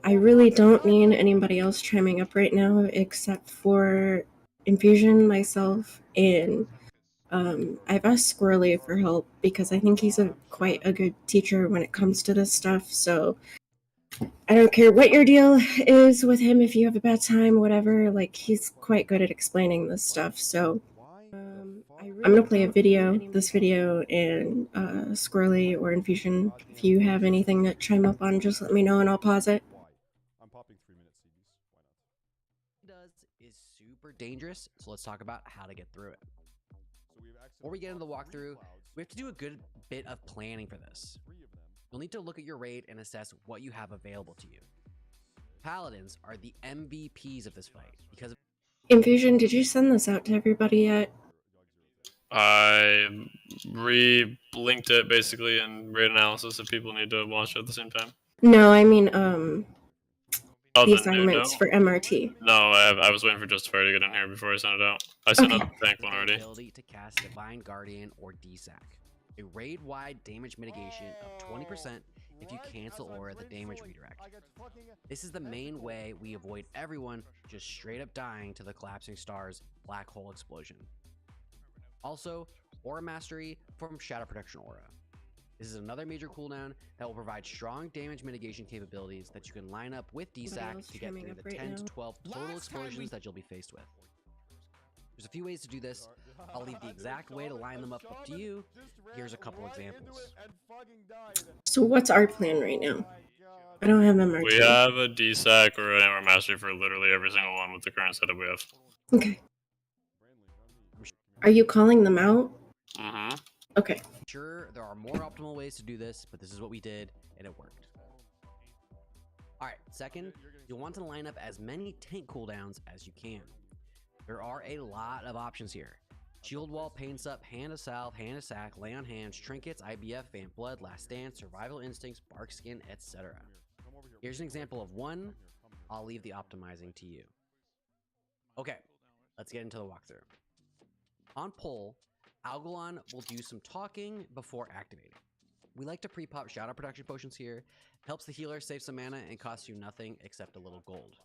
I really don't need anybody else chiming up right now except for Infusion, myself, and I've asked Squirrely for help because I think he's quite a good teacher when it comes to this stuff. So I don't care what your deal is with him, if you have a bad time, whatever, like, he's quite good at explaining this stuff. So I'm gonna play this video, and Squirrely or Infusion, if you have anything to chime up on, just let me know and I'll pause it. Does is super dangerous, so let's talk about how to get through it. Before we get into the walkthrough, we have to do a good bit of planning for this. You'll need to look at your raid and assess what you have available to you. Paladins are the MVPs of this fight because Infusion, did you send this out to everybody yet? I re-linked it basically in raid analysis if people need to watch it at the same time. No, I mean, Oh, the assignments for MRT. No, I was waiting for Justifier to get in here before I sent it out. I sent out the tank one already. Ability to cast Divine Guardian or DSAC, a raid-wide damage mitigation of 20% if you cancel Aura the damage redirect. This is the main way we avoid everyone just straight up dying to the Collapsing Star's Black Hole Explosion. Also, Aura Mastery from Shadow Protection Aura. This is another major cooldown that will provide strong damage mitigation capabilities that you can line up with DSAC to get through the 10 to 12 total explosions that you'll be faced with. There's a few ways to do this. I'll leave the exact way to line them up to you. Here's a couple examples. So what's our plan right now? I don't have MRT. We have a DSAC or an Aura Mastery for literally every single one with the current setup we have. Okay. Are you calling them out? Mm-hmm. Okay. Sure, there are more optimal ways to do this, but this is what we did, and it worked. Alright, second, you'll want to line up as many tank cooldowns as you can. There are a lot of options here. Shield Wall, Pain Sup, Hand of Salve, Hand of Sack, Lay on Hands, Trinkets, IBF, Vamp Blood, Last Stand, Survival Instincts, Bark Skin, etc. Here's an example of one. I'll leave the optimizing to you. Okay, let's get into the walkthrough. On pull, Algalon will do some talking before activating. We like to pre-pop Shadow Protection potions here. Helps the healer save some mana and costs you nothing except a little gold.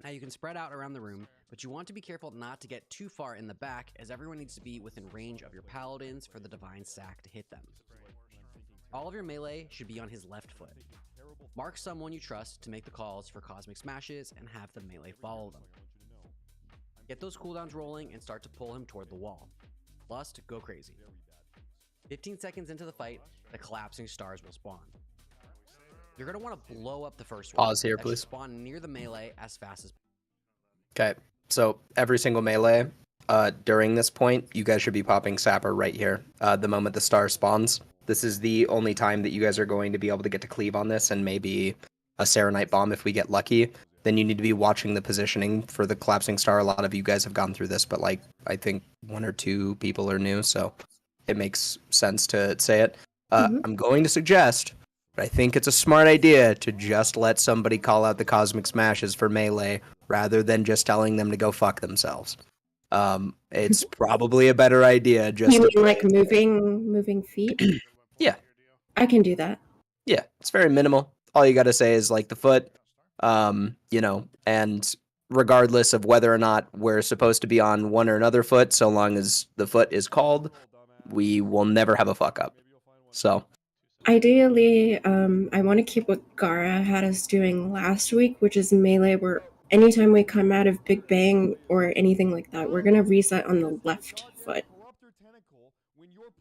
Now you can spread out around the room, but you want to be careful not to get too far in the back, as everyone needs to be within range of your paladins for the Divine Sack to hit them. All of your melee should be on his left foot. Mark someone you trust to make the calls for Cosmic Smashes and have the melee follow them. Get those cooldowns rolling and start to pull him toward the wall. Lust, go crazy. 15 seconds into the fight, the Collapsing Stars will spawn. You're going to want to blow up the first one. Pause here, please. Spawn near the melee as fast as. Okay, so every single melee, during this point, you guys should be popping Sapper right here. The moment the star spawns, this is the only time that you guys are going to be able to get to cleave on this, and maybe a Serenite Bomb if we get lucky. Then you need to be watching the positioning for the Collapsing Star. A lot of you guys have gone through this, but like I think one or two people are new, so it makes sense to say it. I'm going to suggest, but I think it's a smart idea to just let somebody call out the Cosmic Smashes for melee rather than just telling them to go fuck themselves. It's probably a better idea. Just you mean like moving feet? Yeah, I can do that. Yeah, it's very minimal. All you got to say is like the foot, you know, and regardless of whether or not we're supposed to be on one or another foot, so long as the foot is called, we will never have a fuck up. So ideally, I want to keep what Gara had us doing last week, which is melee, where anytime we come out of Big Bang or anything like that, we're going to reset on the left foot.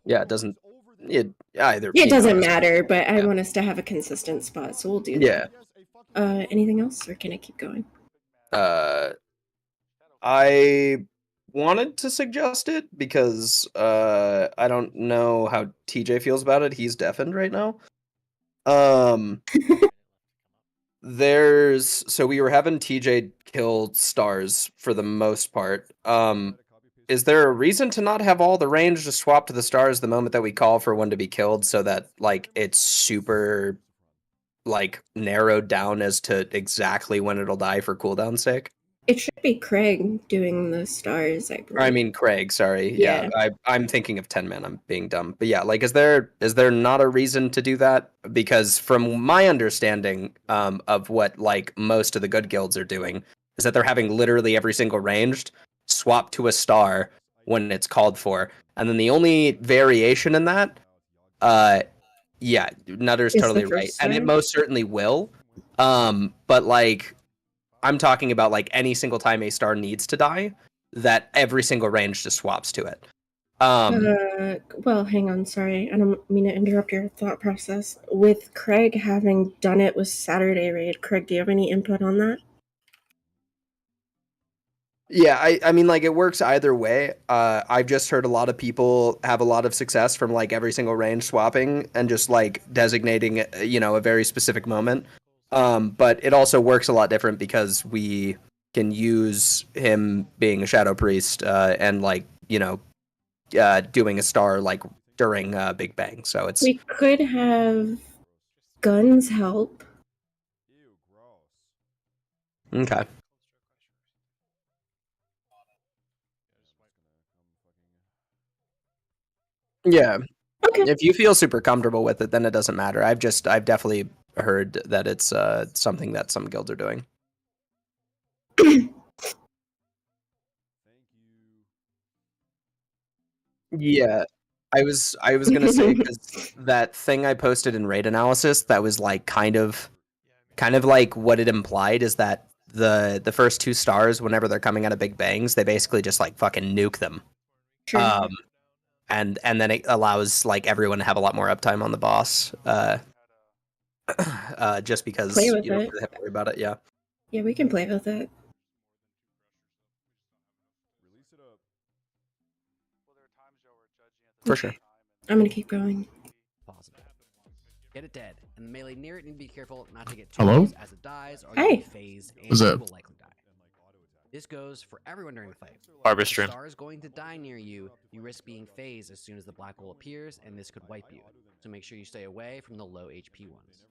Yeah, it doesn't matter, but I want us to have a consistent spot, so we'll do that. Anything else, or can I keep going? I wanted to suggest it because I don't know how TJ feels about it. He's deafened right now. So we were having TJ kill stars for the most part. Is there a reason to not have all the range to swap to the stars the moment that we call for one to be killed, so that like it's super like narrowed down as to exactly when it'll die for cooldown's sake? It should be Craig doing the stars, I Or, I believe. mean Craig, sorry. Yeah. I'm thinking of 10 men. I'm being dumb. But yeah, like is there not a reason to do that? Because from my understanding of what like most of the good guilds are doing is that they're having literally every single ranged swap to a star when it's called for. And then the only variation in that yeah, Nutter's Is the totally right. first And it star? most certainly will. But like I'm talking about like any single time a star needs to die, that every single range just swaps to it. Well, hang on, sorry. I don't mean to interrupt your thought process. With Craig having done it with Saturday Raid, Craig, do you have any input on that? Yeah, I mean like it works either way. I've just heard a lot of people have a lot of success from like every single range swapping and just like designating a very specific moment. But it also works a lot different because we can use him being a shadow priest and like doing a star like during Big Bang. So it's We could have Guns help. okay. Yeah. Okay. If you feel super comfortable with it, then it doesn't matter. I've definitely heard that it's something that some guilds are doing. Yeah. I was gonna say because that thing I posted in raid analysis that was like kind of like what it implied is that the first two stars, whenever they're coming out of Big Bangs, they basically just like fucking nuke them. Sure. And then it allows like everyone to have a lot more uptime on the boss. Just because Play with you don't it. really have to worry about it. Yeah. Yeah, we can play with it. For sure. I'm gonna keep going. Possible. Get it dead, and the melee near it need to be careful not to get too Hello? close as it dies, or Hey. you'll phase and What's you up? will likely die. This goes for everyone during the fight. Barber If the stream. star is going to die near you, you risk being phased as soon as the black hole appears, and this could wipe you. So make sure you stay away from the low HP ones.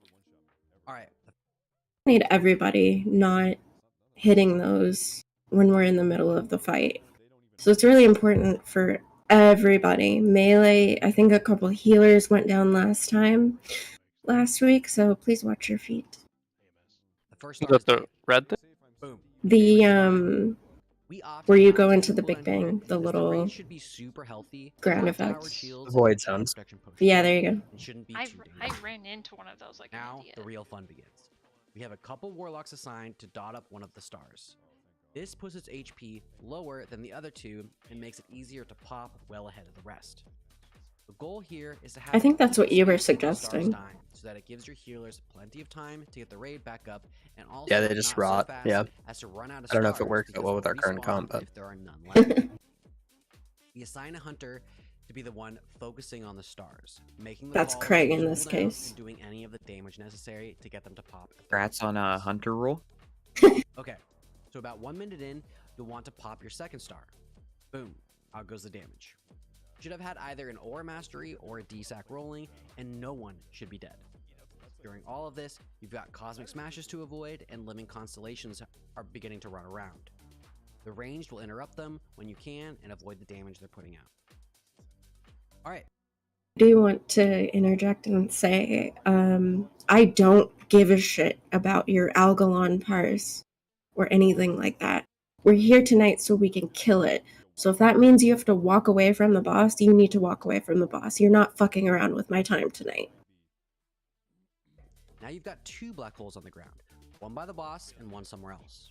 Alright, Need everybody not hitting those when we're in the middle of the fight. So it's really important for everybody. Melee, I think a couple healers went down last week, so please watch your feet. the first Is star is that the dead. red thing? Boom. The We opt where you not go to into the kill Big that Bang, unit, the as little range should be super healthy, ground high-powered effects. shields, Void and zones. protection potions. Yeah, there you go. And shouldn't be I too dangerous. ran into one of those like Now an idiot. the real fun begins. We have a couple warlocks assigned to dot up one of the stars. This puts its HP lower than the other two and makes it easier to pop well ahead of the rest. The goal here is to have I think that's what you were space between the stars suggesting. dying, so that it gives your healers plenty of time to get the raid back up, and also Yeah, they just not so rot, fast yeah. as to run out of I don't know if it stars, works that because well with they'll our current respawn comp, but if there are none left. We assign a hunter to be the one focusing on the stars, making the That's calls, Craig in this cooldowns, case. and doing any of the damage necessary to get them to pop. Congrats on a hunter rule. Okay, so about 1 minute in, you'll want to pop your second star. Boom, out goes the damage. You should have had either an aura mastery or a DSAC rolling, and no one should be dead. During all of this, you've got cosmic smashes to avoid, and living constellations are beginning to run around. The ranged will interrupt them when you can and avoid the damage they're putting out. Alright, Do you want to interject and say, I don't give a shit about your Algalon parse or anything like that. We're here tonight so we can kill it. So if that means you have to walk away from the boss, you need to walk away from the boss. You're not fucking around with my time tonight. now you've got two black holes on the ground, one by the boss and one somewhere else.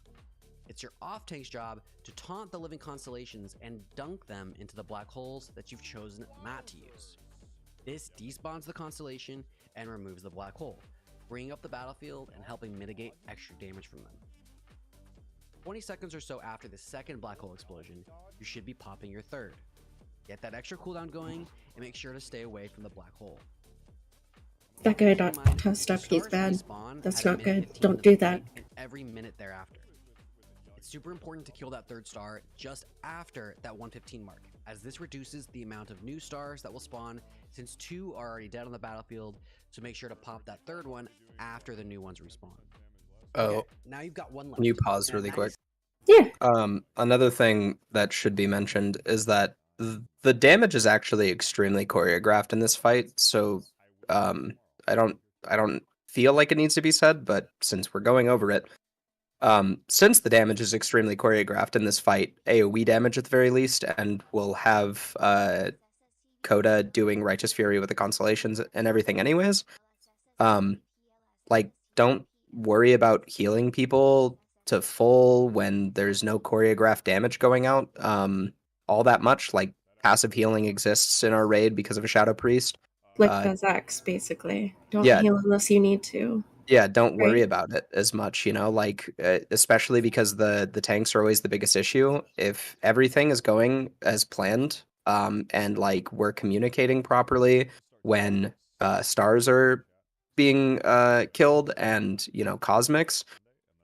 It's your off-tank's job to taunt the living constellations and dunk them into the black holes that you've chosen not to use. This despawns the constellation and removes the black hole, bringing up the battlefield and helping mitigate extra damage from them. 20 seconds or so after the second black hole explosion, you should be popping your third. Get that extra cooldown going and make sure to stay away from the black hole. That guy Keep in got mind, tossed up. the He's stars bad. respawn That's at a not minute good. 15 Don't of do the that. fight and every minute thereafter. It's super important to kill that third star just after that 115 mark, as this reduces the amount of new stars that will spawn since 2 are already dead on the battlefield, so make sure to pop that third one after the new ones respawn. Oh, Okay, now you've got one left. can you pause and at really quick? Yeah. Another thing that should be mentioned is that the damage is actually extremely choreographed in this fight. So, um, I don't feel like it needs to be said, but since we're going over it, since the damage is extremely choreographed in this fight, AoE damage at the very least, and we'll have Coda doing Righteous Fury with the constellations and everything, anyways. Like, don't worry about healing people to full when there's no choreographed damage going out all that much. Like, passive healing exists in our raid because of a Shadow Priest. Like Zax, basically. Don't yeah. heal unless you need to. Yeah, don't worry Right. about it as much, you know, like especially because the tanks are always the biggest issue. If everything is going as planned, and like we're communicating properly when stars are being killed and, you know, cosmics,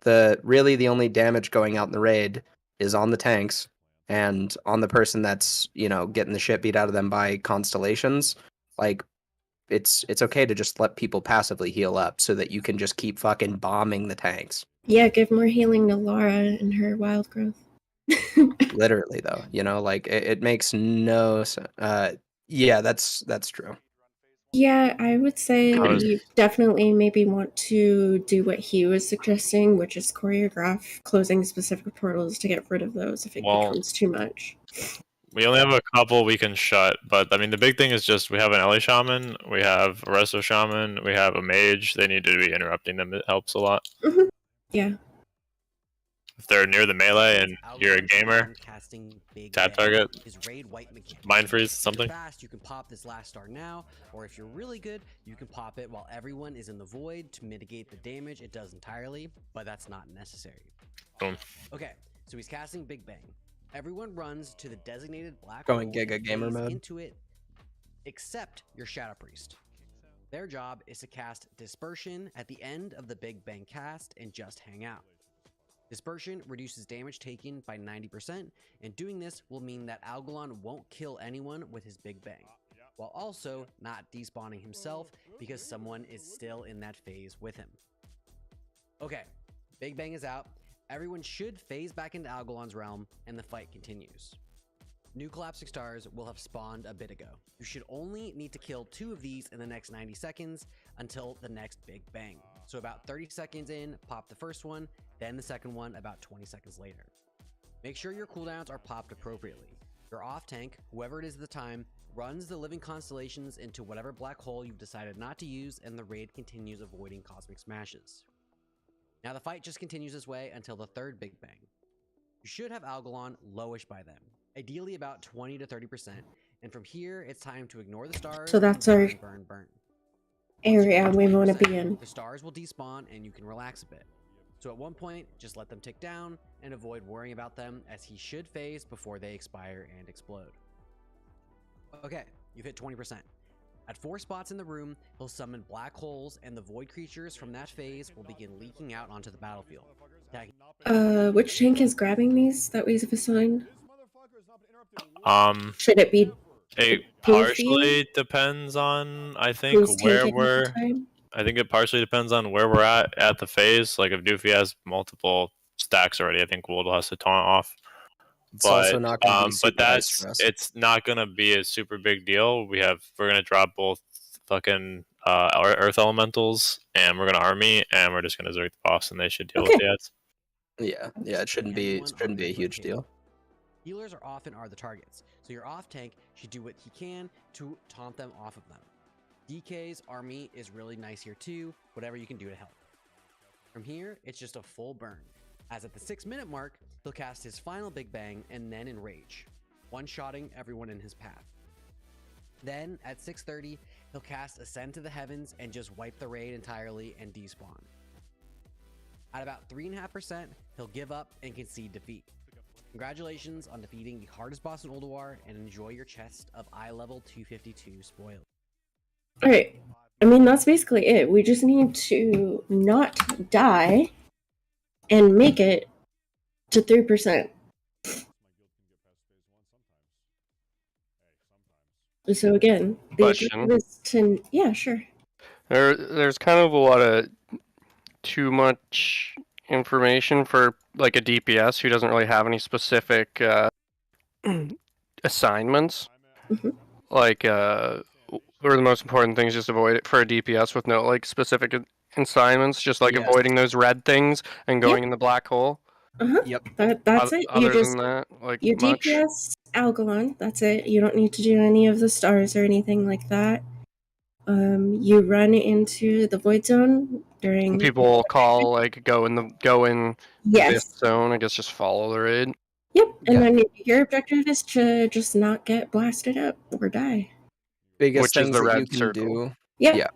the only damage going out in the raid is on the tanks and on the person that's, you know, getting the shit beat out of them by constellations. Like, it's okay to just let people passively heal up so that you can just keep fucking bombing the tanks. Yeah, give more healing to Laura and her wild growth. Literally, though, you know, like it makes no sense. Yeah, that's true. Yeah, I would say I was- you definitely maybe want to do what he was suggesting, which is choreograph closing specific portals to get rid of those if it Well, becomes too much. We only have a couple we can shut, but I mean the big thing is just we have an Ellie Shaman, we have a Resto Shaman, we have a Mage. They need to be interrupting them. It helps a lot. Yeah. If they're near the melee and you're a gamer, tap target, mind freeze, something. Fast, you can pop this last star now, or if you're really good, you can pop it while everyone is in the void to mitigate the damage it does entirely, but that's not necessary. Boom. Okay, so he's casting Big Bang. Everyone runs to the designated black Going hole Giga and Gamer phase mode. into it, except your Shadow Priest. Their job is to cast Dispersion at the end of the Big Bang cast and just hang out. Dispersion reduces damage taken by 90%, and doing this will mean that Algalon won't kill anyone with his Big Bang, while also not despawning himself because someone is still in that phase with him. Okay, Big Bang is out. Everyone should phase back into Algalon's realm, and the fight continues. New collapsing stars will have spawned a bit ago. You should only need to kill 2 of these in the next 90 seconds until the next Big Bang. So about 30 seconds in, pop the first one, then the second one about 20 seconds later. Make sure your cooldowns are popped appropriately. Your off tank, whoever it is at the time, runs the living constellations into whatever black hole you've decided not to use, and the raid continues avoiding cosmic smashes. Now the fight just continues this way until the third Big Bang. You should have Algalon lowish by then, ideally about 20 to 30%, and from here it's time to ignore the stars. So that's and our burn. area we want to 20%, be in. The stars will despawn and you can relax a bit. So at one point, just let them tick down and avoid worrying about them, as he should phase before they expire and explode. Okay, you've hit 20%. At 4 spots in the room, he'll summon black holes, and the void creatures from that phase will begin leaking out onto the battlefield. Which tank is grabbing these that we've assigned? Should it be It Goofy? partially depends on, I think, who's where tanking at we're. the time? I think it partially depends on where we're at the phase. Like if Doofy has multiple stacks already, I think Wold has to taunt off. It's also not going to be super but nice for us. it's not gonna be a super big deal. We're gonna drop both fucking Earth Elementals, and we're gonna army, and we're just gonna zerk the boss, and they should deal with Okay. the ads. Yeah, it shouldn't be a huge deal. Healers are often the targets, so your off tank should do what he can to taunt them off of them. DK's army is really nice here too, whatever you can do to help. From here, it's just a full burn, as at the 6-minute mark, he'll cast his final Big Bang and then Enrage, one-shotting everyone in his path. Then, at 6:30, he'll cast Ascend to the Heavens and just wipe the raid entirely and despawn. At about 3.5%, he'll give up and concede defeat. Congratulations on defeating the hardest boss in Ulduar, and enjoy your chest of eye level 252 spoil. Alright. I mean, that's basically it. We just need to not die and make it to 3%. So again, the Question. objective is to... Yeah, sure. There's kind of a lot of too much information for like a DPS who doesn't really have any specific assignments. Mhm. Like, what are the most important things? Just avoid it for a DPS with no like specific assignments. Just like Yes. avoiding those red things and going in the black hole. Yep. That's it. You Other just than that, like you much. DPS Algalon. That's it. You don't need to do any of the stars or anything like that. You run into the void zone during People call like go in this Yes. zone. I guess just follow the raid. Yep. And Yeah. then your objective is to just not get blasted up or die. Biggest Which is things the that red you can circle. do. Yep. Yeah.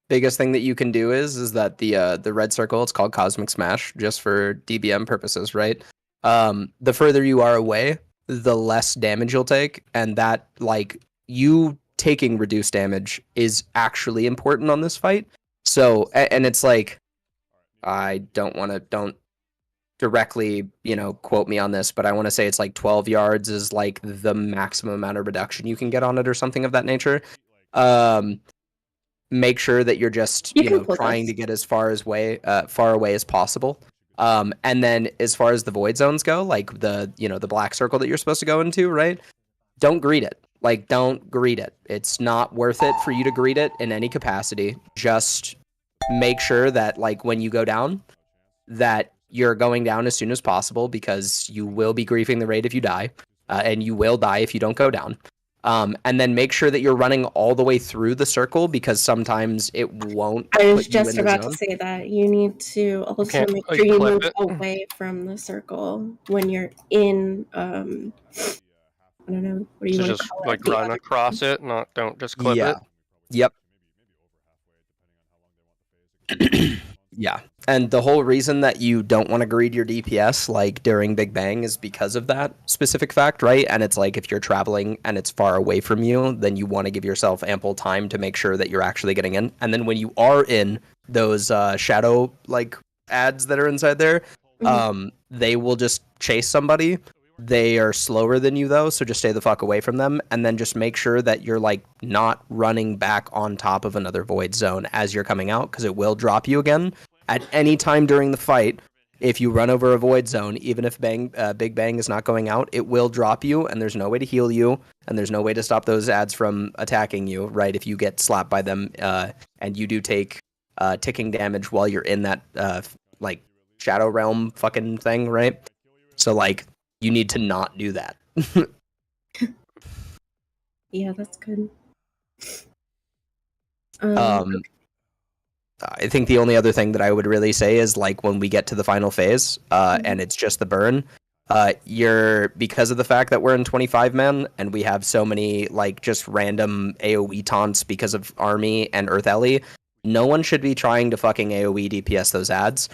Biggest thing that you can do is that the red circle, it's called Cosmic Smash, just for DBM purposes, right? The further you are away, the less damage you'll take, and that like you taking reduced damage is actually important on this fight. So and it's like I don't directly, quote me on this, but I want to say it's like 12 yards is like the maximum amount of reduction you can get on it or something of that nature. Make sure that you're just, trying to get as far away as possible. And then as far as the void zones go, like the black circle that you're supposed to go into, right? Don't greet it. Like, don't greet it. It's not worth it for you to greet it in any capacity. Just make sure that, like, when you go down, that you're going down as soon as possible, because you will be griefing the raid if you die, and you will die if you don't go down. And then make sure that you're running all the way through the circle, because sometimes it won't. I was put you just in the about to zone. say that. You need to also Can't, make like, sure you clip move it. away from the circle when you're in I don't know, what do you To want just to call like it? The run other- across it, don't just clip Yeah. it. Yep. Yeah. And the whole reason that you don't want to greed your DPS like during Big Bang is because of that specific fact, right? And it's like if you're traveling and it's far away from you, then you want to give yourself ample time to make sure that you're actually getting in. And then when you are in those shadow like ads that are inside there, they will just chase somebody. They are slower than you though, so just stay the fuck away from them, and then just make sure that you're like not running back on top of another void zone as you're coming out, because it will drop you again at any time during the fight. If you run over a void zone, even if Big Bang is not going out, it will drop you, and there's no way to heal you, and there's no way to stop those ads from attacking you, right? If you get slapped by them, and you do take ticking damage while you're in that like Shadow Realm fucking thing, right? So like, you need to not do that. Yeah, that's good. I think the only other thing that I would really say is like when we get to the final phase, and it's just the burn, because of the fact that we're in 25 men and we have so many like just random AoE taunts because of Army and Earth Ellie, no one should be trying to fucking AoE DPS those ads.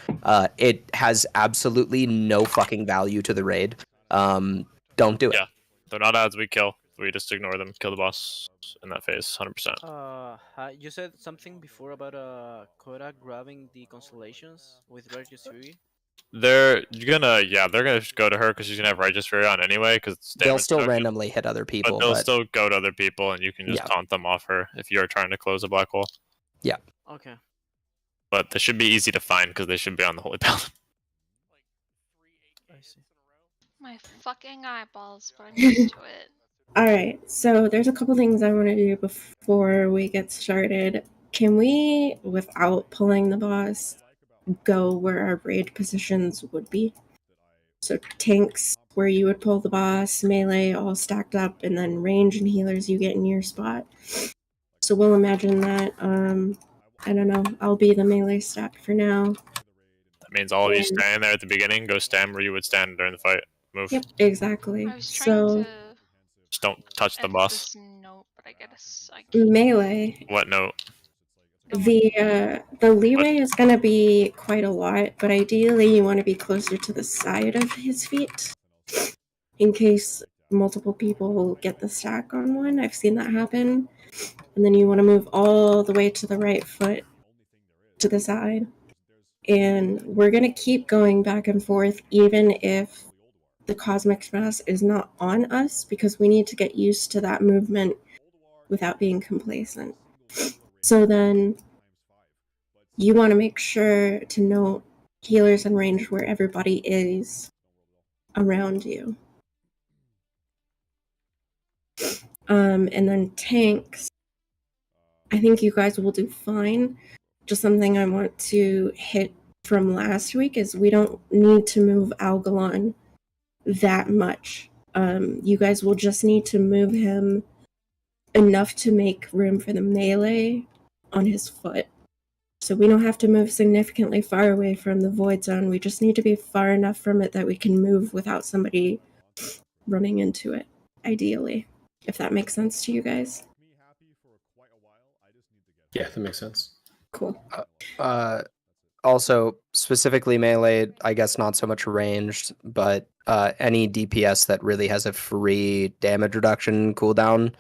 It has absolutely no fucking value to the raid. Don't do it. Yeah. They're not ads we kill. We just ignore them, kill the boss in that phase, 100%. You said something before about Koda grabbing the constellations with Righteous Fury. They're gonna go to her because she's gonna have Righteous Fury on anyway. Because They'll still randomly hit other people, but they'll still go to other people, and you can just taunt them off her if you're trying to close a black hole. Yeah. Okay. But they should be easy to find because they should be on the Holy Paladin. I see. My fucking eyeballs, but I'm used to it. Alright, so there's a couple things I want to do before we get started. Can we, without pulling the boss, go where our raid positions would be? So tanks, where you would pull the boss, melee all stacked up, and then range and healers you get in your spot. So we'll imagine that, I don't know, I'll be the melee stack for now. That means all of you standing there at the beginning, go stand where you would stand during the fight. Move. Yep, exactly. I was trying to just don't touch the boss. note, but I guess I can't. Melee. What note? The leeway is going to be quite a lot, but ideally you want to be closer to the side of his feet in case multiple people get the stack on one. I've seen that happen. And then you want to move all the way to the right foot to the side. And we're going to keep going back and forth even if the Cosmic Smash is not on us, because we need to get used to that movement without being complacent. So then you want to make sure to note healers and range where everybody is around you. And then tanks, I think you guys will do fine. Just something I want to hit from last week is we don't need to move Algalon that much. You guys will just need to move him enough to make room for the melee on his foot. So we don't have to move significantly far away from the void zone. We just need to be far enough from it that we can move without somebody running into it, ideally. If that makes sense to you guys. Yeah, that makes sense. Cool. Also, specifically melee, I guess not so much ranged, but any DPS that really has a free damage reduction cooldown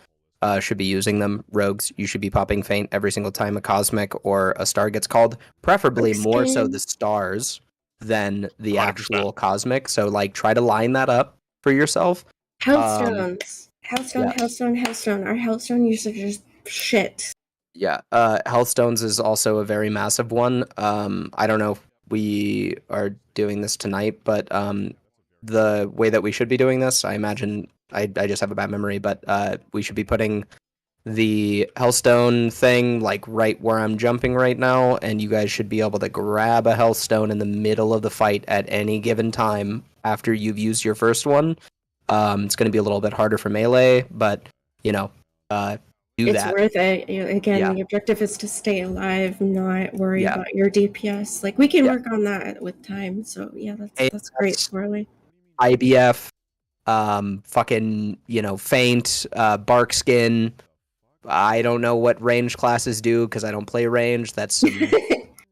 should be using them. Rogues, you should be popping Feint every single time a Cosmic or a Star gets called. Preferably more so the Stars than the 100%. actual Cosmic. So, like, try to line that up for yourself. Hellstones. Hellstone. Our Hellstone usage is shit. Yeah, Healthstones is also a very massive one. I don't know if we are doing this tonight, but the way that we should be doing this, I imagine, I just have a bad memory, but we should be putting the Hellstone thing like right where I'm jumping right now, and you guys should be able to grab a Hellstone in the middle of the fight at any given time after you've used your first one. It's going to be a little bit harder for melee, but, you know, it's worth it. Again, the objective is to stay alive, not worry about your DPS. Like, we can work on that with time. So yeah, that's great, Swirly. IBF, fucking, Feint, Bark Skin. I don't know what range classes do because I don't play range. That's some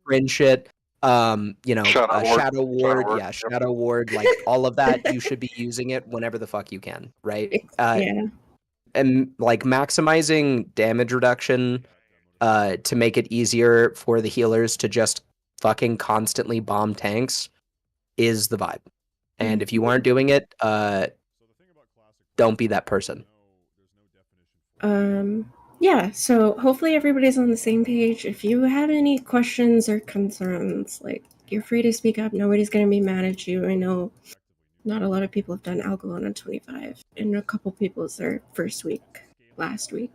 fringe shit. Shadow Ward, Shadow Ward, like all of that. You should be using it whenever the fuck you can, right? And like maximizing damage reduction to make it easier for the healers to just fucking constantly bomb tanks is the vibe. And if you aren't doing it, don't be that person. Yeah, so hopefully everybody's on the same page. If you have any questions or concerns, like, you're free to speak up. Nobody's going to be mad at you. I know not a lot of people have done Algalon on 25, and a couple people is their first week, last week.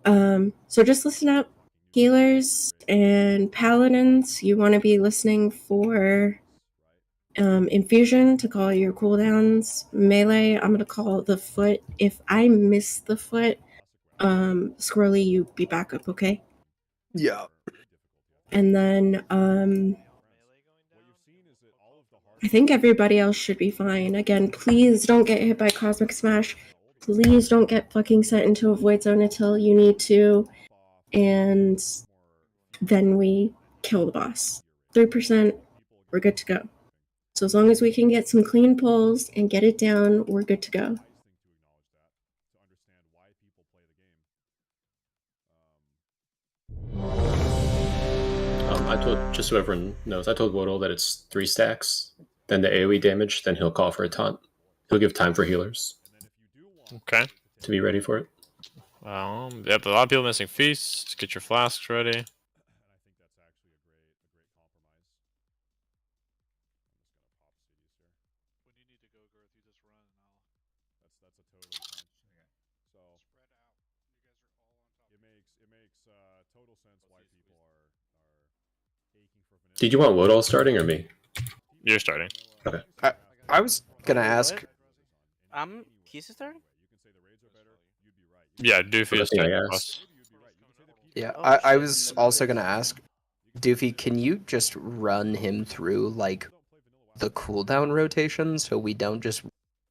So just listen up. Healers and paladins, you want to be listening for infusion to call your cooldowns. Melee, I'm going to call the foot. If I miss the foot, Squirrely, you be back up, okay? Yeah. And then, I think everybody else should be fine. Again, please don't get hit by Cosmic Smash. Please don't get fucking sent into a Void Zone until you need to. And then we kill the boss. 3%, we're good to go. So as long as we can get some clean pulls and get it down, we're good to go. I told, just so everyone knows, I told Wodo that it's 3 stacks, then the AoE damage, then he'll call for a taunt. He'll give time for healers. Okay. To be ready for it. Yep, a lot of people missing feasts. Just get your flasks ready. Did you want Wodo starting or me? You're starting. Okay. I was gonna ask. He's starting? Yeah, Doofy is starting. Yeah, I was also gonna ask, Doofy, can you just run him through like the cooldown rotation so we don't just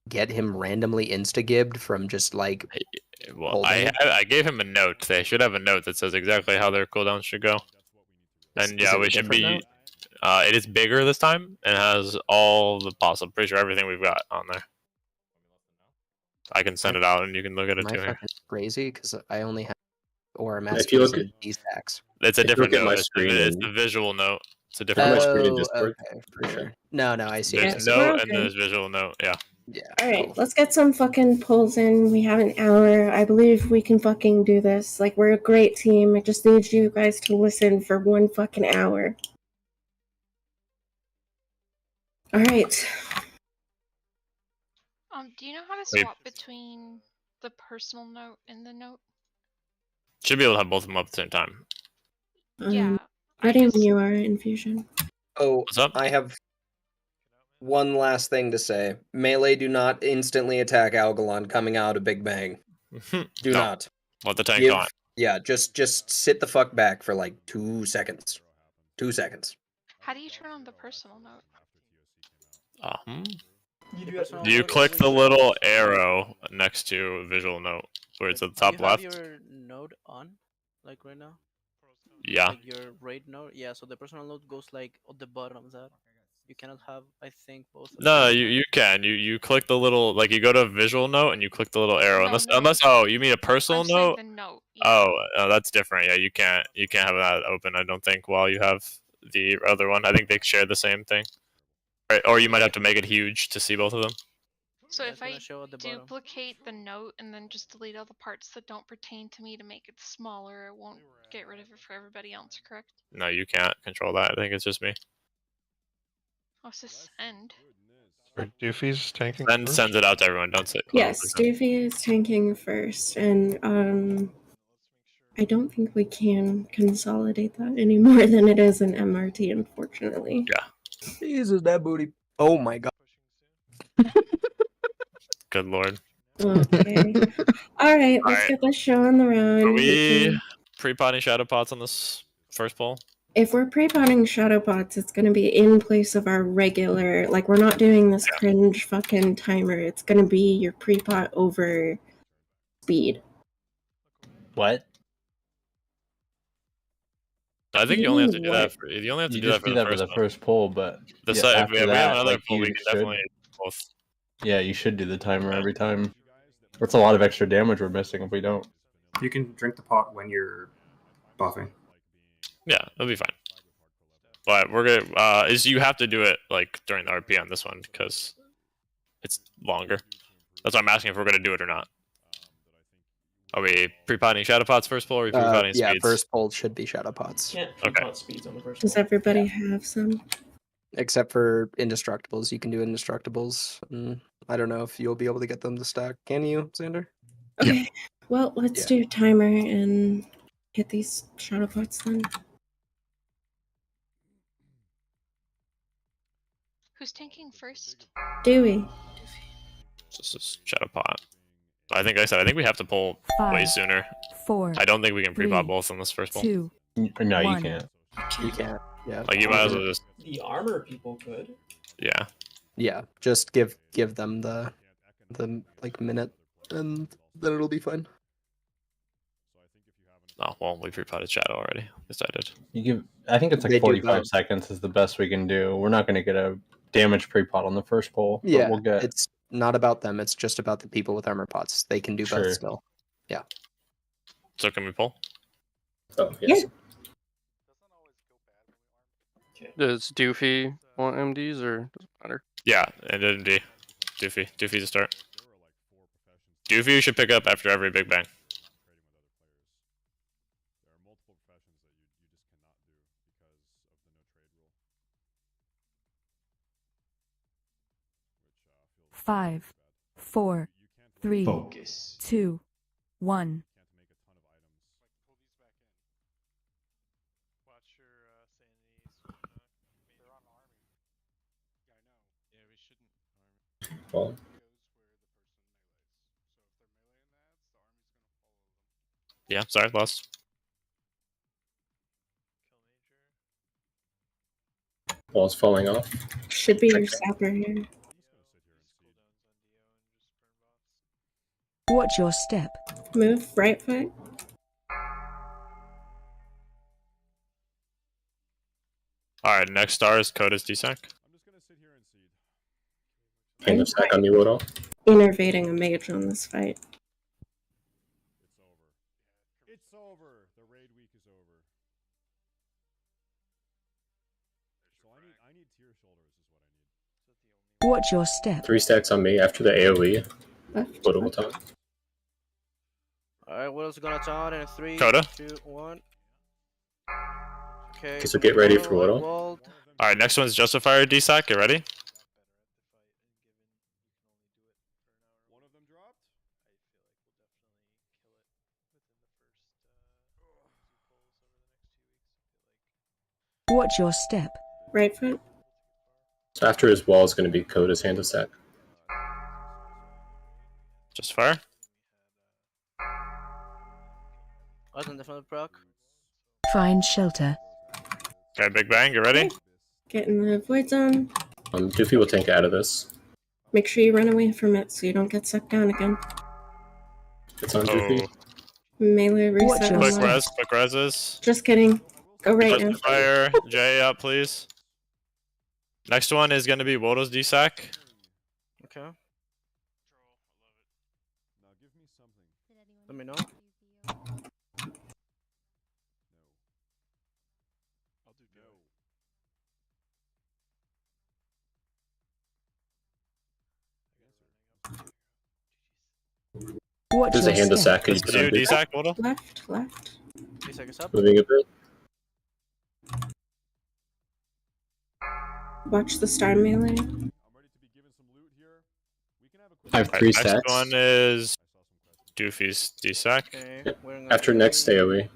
get him randomly insta-gibbed from just like. Well, I gave him a note. They should have a note that says exactly how their cooldowns should go. And yeah, we should be. It is bigger this time and has all the possible. Pretty sure everything we've got on there. I can send it out and you can look at it too. Here. Crazy because I only have or masterpiece and D-stacks. It's a different note. It's the visual note. It's a different note. Okay, for sure. No, I see. There's note and there's visual note. Yeah. Yeah. All right, let's get some fucking pulls in. We have an hour. I believe we can fucking do this. Like, we're a great team. I just need you guys to listen for 1 fucking hour. All right. Do you know how to Wait. swap between the personal note and the note? Should be able to have both of them up at the same time. Yeah. I Ready just- when you are, Infusion. Oh, What's up? I have one last thing to say. Melee do not instantly attack Algalon coming out of Big Bang. Do No. not. Let the tank Give- on. Yeah, just sit the fuck back for like 2 seconds. 2 seconds. How do you turn on the personal note? Personal You note click is the when little arrow next to visual note where it's at the top you have left. your node on, like right now? Yeah. Like your raid node? Yeah, so the personal node goes like at the bottom of that. You cannot have, I think, both. at the No, same you time. you can. You click the little, like, you go to visual note and you click the little arrow. No, no. Unless oh, you mean a personal I'm saying note? the note. Oh, that's different. Yeah, you can't have that open. I don't think while you have the other one. I think they share the same thing. Right, or you might have to make it huge to see both of them. So Yeah, if it's gonna I show at the bottom. duplicate the note and then just delete all the parts that don't pertain to me to make it smaller, it won't get rid of it for everybody else, correct? No, you can't control that. I think it's just me. Oh, it's just send. Doofy's tanking. Then sends it out to everyone. Don't say. Yes, Doofy is tanking first, and I don't think we can consolidate that any more than it is an MRT, unfortunately. Yeah. Jesus, that booty. Oh my god. Good lord. Okay. All right, let's Alright. get this show on the road. Are we can- pre-potting shadow pots on this first poll? If we're pre-potting shadow pots, it's gonna be in place of our regular. Like, we're not doing this cringe fucking timer. It's gonna be your pre-pot over speed. What? I think you only have to do What? that. You only have to You do that just for do the that for first the one. first poll, but The yeah, if after we have that, another like, poll, we you can should- definitely do both. Yeah, you should do the timer every time. That's a lot of extra damage we're missing if we don't. You can drink the pot when you're buffing. Yeah, it'll be fine. But we're gonna is you have to do it like during the RP on this one because it's longer. That's why I'm asking if we're gonna do it or not. Are we pre-potting shadow pots first poll or are we pre-potting Yeah, speeds? first poll should be shadow pots. Can't Okay. pre-pot speeds on the first Does one. everybody have some? Except for indestructibles. You can do indestructibles. I don't know if you'll be able to get them to stack. Can you, Xander? Okay. Well, let's do timer and hit these shadow pots then. Who's tanking first? Dewey. This is shadow pot. I think I think we have to pull way 5, sooner. 4, I don't think we can pre-pot 3, both on this first poll. 2, No, you 1. can't. You can't. Yeah. Like you might as well just The armor people could. yeah. Yeah. Just give them the like minute, and then it'll be fine. Oh well, we pre-potted shadow already. Decided. You give. I think it's They like do 45 both. seconds is the best we can do. We're not going to get a damage pre-pot on the first poll. But Yeah. we'll get. It's not about them. It's just about the people with armor pots. They can do Sure. both still. So can we pull? Oh, yes. Does Doofy want MDs or doesn't matter? Yeah, and then D. Doofy to start. Doofy should pick up after every Big Bang. Five, 4, 3, Focus. 2, 1. Well, Yeah, sorry, lost. wall's falling off. Should be your sapper here. Watch your step. Move right foot. Alright, next star is Coda's DSAC. Hang the stack on me, Woodall. Innervating a mage on this fight. It's over. The raid week is over. So I need tear shoulders is what I need. Watch your step. 3 stacks on me after the AoE. Left. Woodall will talk. Alright, what else gonna taunt in 3, Coda? 2, 1. Okay, Okay, so get ready for Woodall. Walled. Alright, next one's Justifier DSAC. Get ready. Watch your step. Right foot. So after his wall is going to be Coda's Hand of Sack. Just fire. I can definitely proc. Find shelter. Okay, Big Bang, you ready? Get in the void zone. Doofy will tank out of this. Make sure you run away from it so you don't get sucked down again. It's on Doofy. Melee Watch reset. your Quick step. res, quick reses. Just kidding. Go right now. Just fire. J up, please. Next one is going to be Wodo's DSAC. Okay. Let me know. Watch There's a your Hand of step. Sack. Can you This is put on you, Doofy? DSAC, Wodo. Left, left. 3 seconds up. Moving a bit. Watch the star melee. I have Alright, 3 next stacks. one is Doofy's DSAC. Okay. wearing After a- next AoE,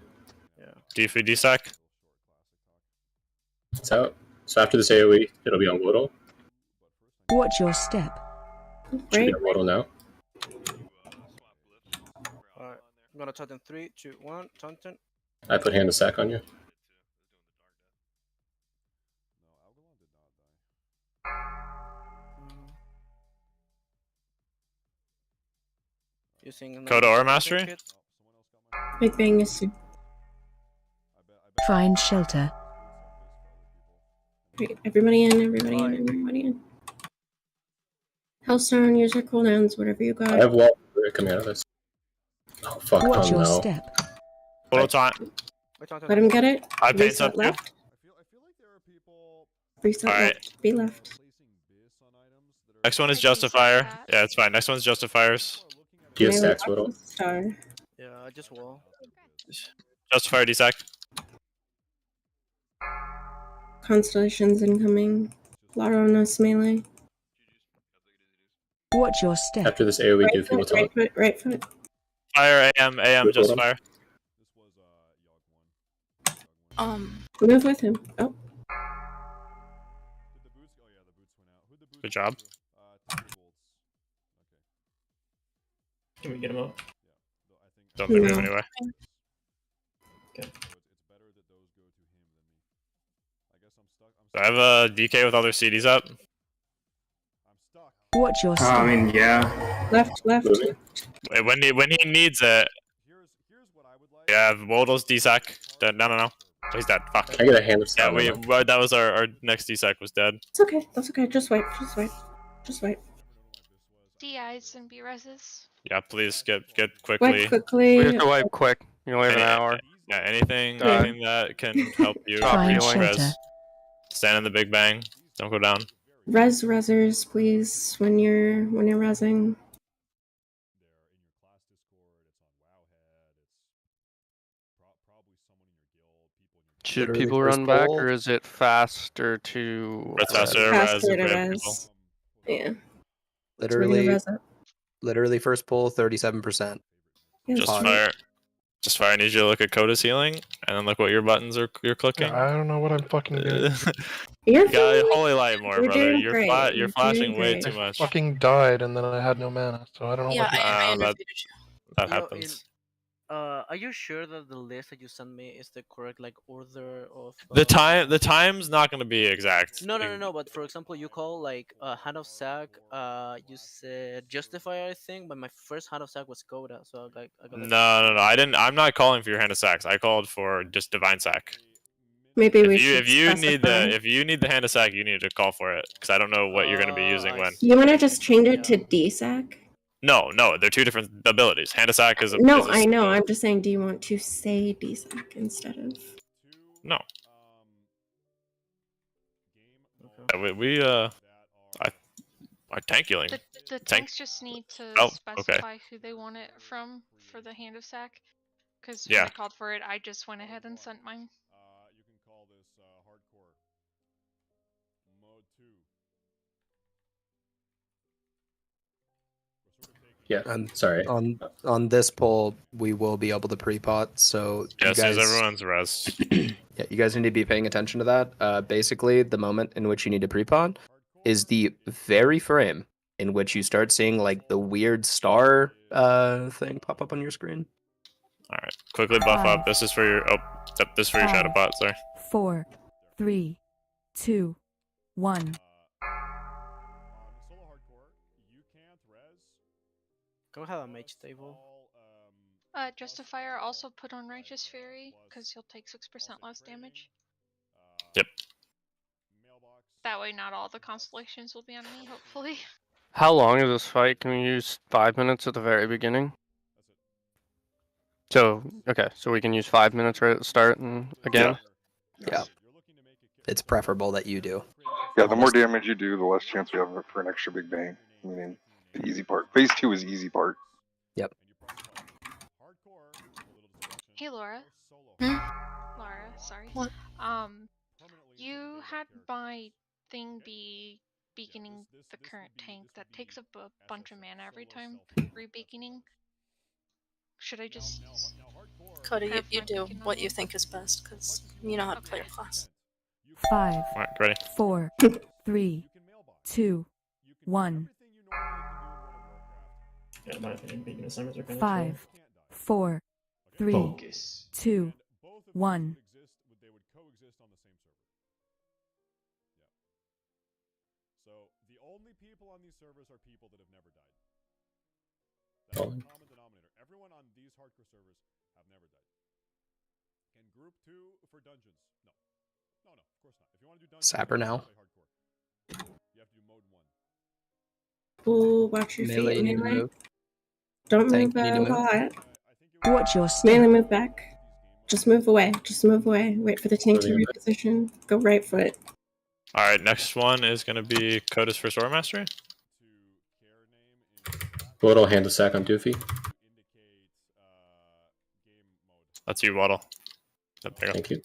Yeah. Doofy DSAC. it's out. So after this AoE, it'll be on Wodo. Watch your step. Should Right. be on Wodo now. Alright. I'm gonna taunt in 3, 2, 1. Taunting. I put Hand of Sack on you. Using Coda Aura Mastery? kit. Big Bang is super. Find shelter. Great. Everybody in, everybody in, everybody in. Hellstone, use your cooldowns, whatever you I got. have wall coming out of this. Oh fuck! Watch Oh your no! step. Wodo taunt. Wait, taunting. Let him get it. I paint Reset up you. left. Reset Alright. left. Be left. Next one is I can say Justifier. that. Yeah, it's fine. Next one's Justifiers. Do you have Melee stacks, Wodo? watch the star. Yeah, I just wall. Justifier DSAC. Constellations incoming. Laronos melee. Watch your step. After this AoE, Right Doofy will foot, right taunt. foot, right foot. Fire AM, AM, Wait, hold on. Justifier. Move with him. Oh, Good job. Can we get him out? Don't think we have No. anyway. Okay. Do I have a DK with other CDs up? Watch your step. Yeah. left, left. Moving. Wait, when he needs it. Yeah, Wodo's DSAC. Dead. No. Oh, he's dead. Fuck. I get a Hand of Yeah, Sack. that was our next DSAC was dead. It's okay. That's okay. Just wait. Just wait. Just wait. DIs and B reses. Yeah, please get Wait quickly. quickly. We have to wipe quick. You only have an Any- hour. Yeah, anything Yeah. that can help you. Top Find healing. shelter. Res. Stand in the Big Bang. Don't go down. Resers, please, when you're resing. Should Literally people first run back, pull. or is it faster to? Res faster, Faster res to break res. people. Yeah. That's where you're gonna Literally, res up. literally first pull, 37%. Yeah, Just that's Pause. fire. Just fire. I need you to look at Coda's healing, and then look what your buttons are. You're clicking. I don't know what I'm fucking doing. You're Got fine. holy light more, You're brother. doing You're great. you're You're flashing doing way great. too much. Fucking died and then I had no mana, so I don't know Yeah, what to do. I that understood that Yo, happens. Are you sure that the list that you sent me is the correct like order of The time's not going to be exact. No. But for example, you call like Hand of Sack. You said Justifier, I think, but my first Hand of Sack was Coda, so like I got No. I didn't. I'm not calling for your hand of sacks. I called for just divine sack. Maybe we If you should if you need specify. the if you need the hand of sack, you need to call for it because I don't know what you're going to be using I when. see. You want to just change it to DSAC? No, they're two different abilities. Hand of sack is a No, is a I know. skill. I'm just saying, do you want to say DSAC instead of? No. Okay. We our tank healing. The Tank- tanks just need to Oh, okay. specify who they want it from for the hand of sack. Because when Yeah. I called for it, I just went ahead and sent mine. You can call this hardcore mode 2. We're sort of taking Yeah. Sorry. On this poll, we will be able to pre-pot. So Yeah, you so guys, everyone's res. yeah, you guys need to be paying attention to that. Basically, the moment in which you need to pre-pot is the very frame in which you start seeing like the weird star thing pop up on your screen. All right, quickly buff up. This is for your this is for your shadow bot. Sorry. 4, 3, 2, 1. Go ahead on mage table. Justifier also put on Righteous Fury because he'll take 6% less damage. Yep. That way, not all the constellations will be on me. Hopefully. How long is this fight? Can we use 5 minutes at the very beginning? So okay, so we can use 5 minutes right at the start and again. Yeah. It's preferable that you do. Yeah, the more damage you do, the less chance we have for an extra big bang. Meaning the easy part. Phase 2 is easy part. Yep. Hey, Laura. Laura, sorry. What? You had my thing be beaconing the current tank. That takes a bunch of mana every time re-beaconing. Should I just... Coda, have you my do beacon what on? you think is best, because you know how to play your class. 5, Alright, ready? 4, 3, 2, 1. Yeah, in my opinion, beacon assignments are kind of 5, 4, 3, Focus. 2, 1. They would coexist on the same server. Yeah. So the only people on these servers are people that have never died. That's Oh. the common denominator. Everyone on these hardcore servers have never died. Can group 2 for dungeons? No. No, of course not. If you want to do dungeons, Sapper now. play hardcore. You have to do mode 1. Ooh, watch your Melee, feet, you need to melee. move. Don't Tank, move you need to a move. lot. Watch your step. Melee, move back. Just move away. Just move away. Wait for the tank to Moving back. reposition. Go right foot. All right, next one is gonna be Coda's for Sword Mastery. Waddle hand the sack on Doofy. That's you, Waddle. There you go. Thank you.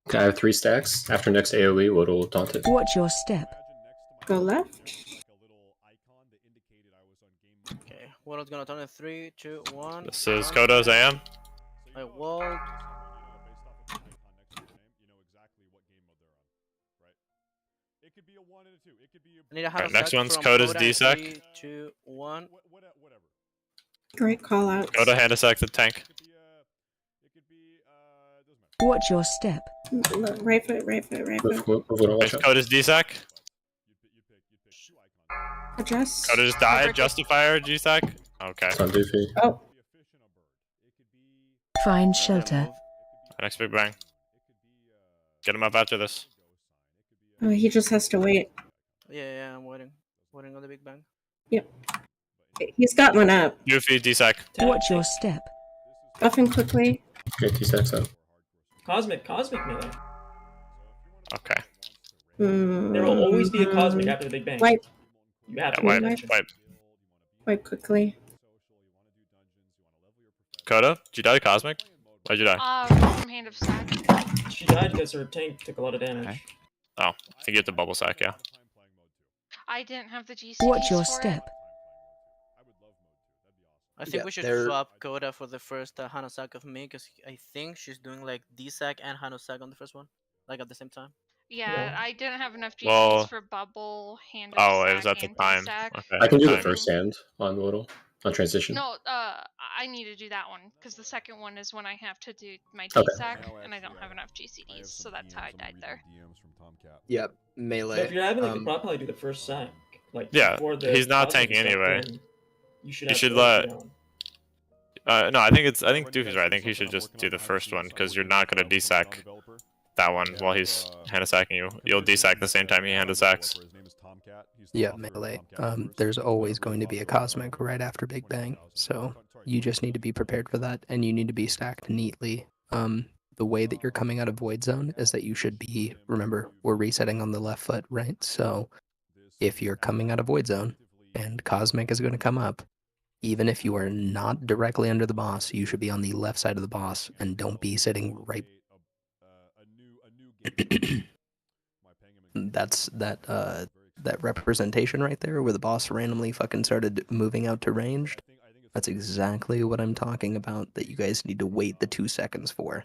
Okay, I have 3 stacks. After next AoE, Waddle will taunt it. Watch your step. Go left. Okay, Waddle's gonna turn in 3, 2, 1. This is Coda's AM. I walled. I need a hand of next sack one's from Coda's Coda in D-Sac. 3, 2, 1. Great call out. Coda hand attack the tank. Watch your step. Right foot, right foot, right foot. There's Coda's D-Sac. Adjust. Coda just died. Justifier G-Sac. Okay. It's on Doofy. Oh. Find shelter. Next big bang. Get him up after this. Oh, he just has to wait. Yeah, I'm waiting. Waiting on the big bang. Yep. He's got one up. Doofy D-Sac. Watch your step. Buffing quickly. Okay, 2 stacks up. Cosmic melee. Okay. There will always be a cosmic after the Big Bang. Wipe. You have to wipe, pay attention. wipe. Wipe quickly. Coda, did you die to Cosmic? Why'd you die? From Hand of Sack. She died because her tank took a lot of damage. Oh, I think you have to bubble sack, yeah. I didn't have the GC. Watch your step. I think Yeah, we should they're- swap Coda for the first Hanasak of me, because I think she's doing like D-Sac and Hanasak on the first one, like at the same time. Yeah, I didn't have enough GCs Well- for Bubble, Hand of Oh, it Sack, was at the and time. D-Sac. Okay. I can do the time. first hand on Waddle. On transition. No, I need to do that one, because the second one is when I have to do my Okay. D-Sac, and I don't have enough GCDs, so that's how I died there. Yep. So Melee. if you're having like, the probably do the first sack. Like Yeah, before the he's not cosmic tanking stuff, anyway. then You should, You have should to let- down. No, I think Doofy's right. I think he should just do the first one because you're not gonna D-Sac that one while he's hand sacking you. You'll D-Sac the same time he hand sacks. Yeah, Melee. There's always going to be a cosmic right after Big Bang, so you just need to be prepared for that, and you need to be stacked neatly. The way that you're coming out of Void Zone is that you should be. Remember, we're resetting on the left foot, right? So if you're coming out of Void Zone and cosmic is going to come up, even if you are not directly under the boss, you should be on the left side of the boss and don't be sitting right. That's that representation right there where the boss randomly fucking started moving out to ranged? That's exactly what I'm talking about that you guys need to wait the 2 seconds for.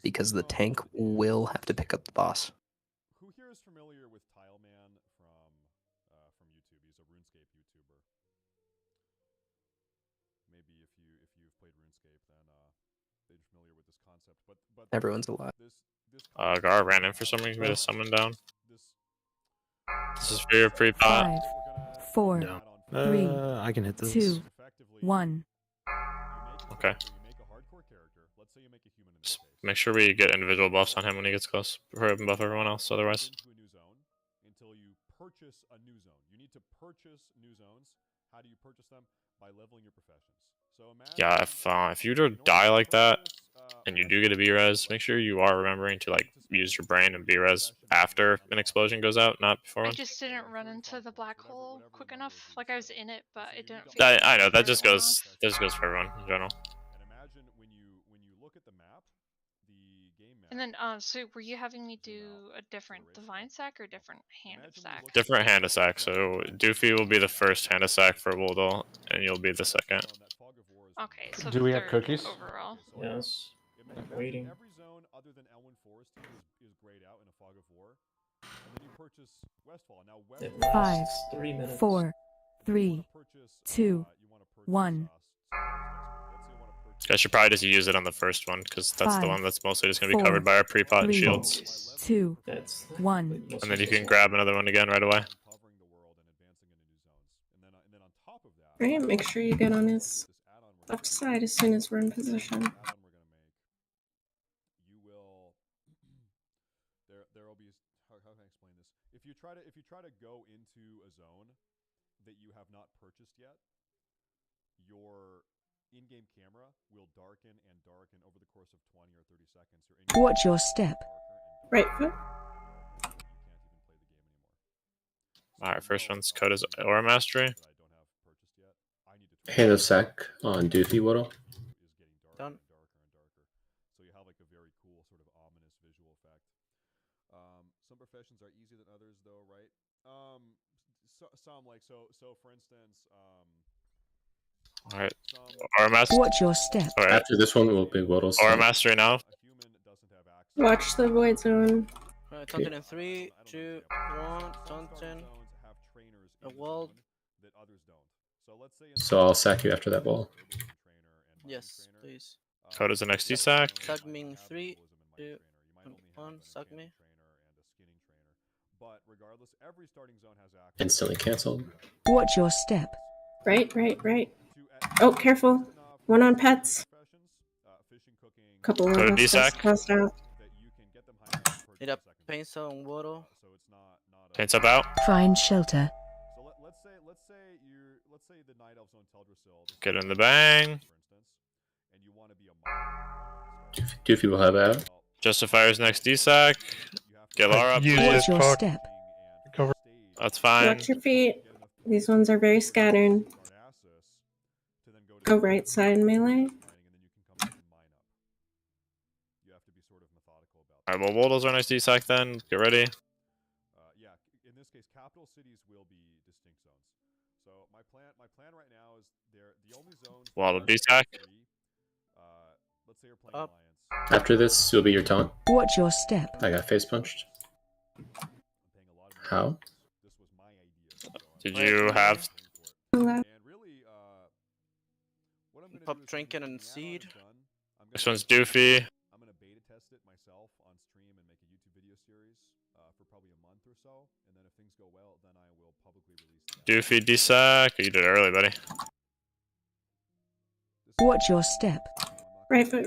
Because the tank will have to pick up the boss. Who here is familiar with Tileman from YouTube? He's a RuneScape YouTuber. Maybe if you've played RuneScape, then they're familiar with this concept. But Everyone's alive. Gar ran in for some reason. Made a summon down. This is for your pre-pot. 5, 4, No. 3, I can hit this. 2, 1. Okay. Just make sure we get individual buffs on him when he gets close. Hurry up and buff everyone else, otherwise. Until you purchase a new zone. You need to purchase new zones. How do you purchase them? By leveling your professions. So Yeah, if you do die like that, and you do get a B-res, make sure you are remembering to like use your brain and B-res after an explosion goes out, not before I one. just didn't run into the black hole quick enough. Like I was in it, but it didn't. feel I know that where just it went goes. off. This goes for everyone in general. And then, so were you having me do a different divine sack or different hand of sack? Different hand of sack. So Doofy will be the first hand of sack for Woldle, and you'll be the second. Okay, so Do the we have third cookies? overall. Yes. Waiting. Every zone other than Elwynn Forest is grayed out in a fog of war. And then you purchase Westfall. Now It Westfall 5, lasts 3 minutes. 4, 3, 2, 1. I should probably just use it on the first one because that's the 5, one that's mostly just going to be 4, covered by our pre-pot and 3, shields. 2, That's 1. And then you can grab another one again right away. Right, make sure you get on his left side as soon as we're in position. There will be how can I explain this? If you try to go into a zone that you have not purchased yet, your in-game camera will darken and darken over the course of 20 or 30 seconds. Watch your step. Right foot. Alright, first one's Coda's Aura Mastery. Hand of sack on Doofy Waddle. Done. So you have like a very cool sort of ominous visual effect. Some professions are easier than others, though, right? Some like so for instance, Alright. Aura Mastery. Watch your step. Alright. After this one will be Waddle's. Aura Mastery now. Watch the void zone. Alright, Taunton in 3, 2, 1. Taunton. A wall. So I'll sack you after that wall. Yes, please. Coda's an XD sack. Suck me in 3, 2, 1. Suck me. But regardless, every starting zone has access. Instantly cancelled. Watch your step. Right. Oh, careful. One on pets. Couple of Coda us D-sack. just crossed out. Need a pencil and water. Paints up out. Find shelter. Let's say the Night Elves on Teldrassil. Get in the bang. Doofy will have out. Justifier's next D-sack. Get Lara up. Watch your step. That's fine. Watch your feet. These ones are very scattered. Go right side melee. Alright, well, Woldle's our next D-sack then. Get ready. Yeah, in this case, capital cities will be distinct zones. So my plan right now is the only zones. Waddle D-sack. Let's say you're playing Alliance. After this will be your taunt. Watch your step. I got face punched. How? Did you have? Pop trinket and seed. This one's Doofy. I'm gonna beta test it myself on stream and make a YouTube video series for probably a month or so, and then if things go well, then I will publicly release that. Doofy D-sack. You did it early, buddy. Watch your step. Right foot.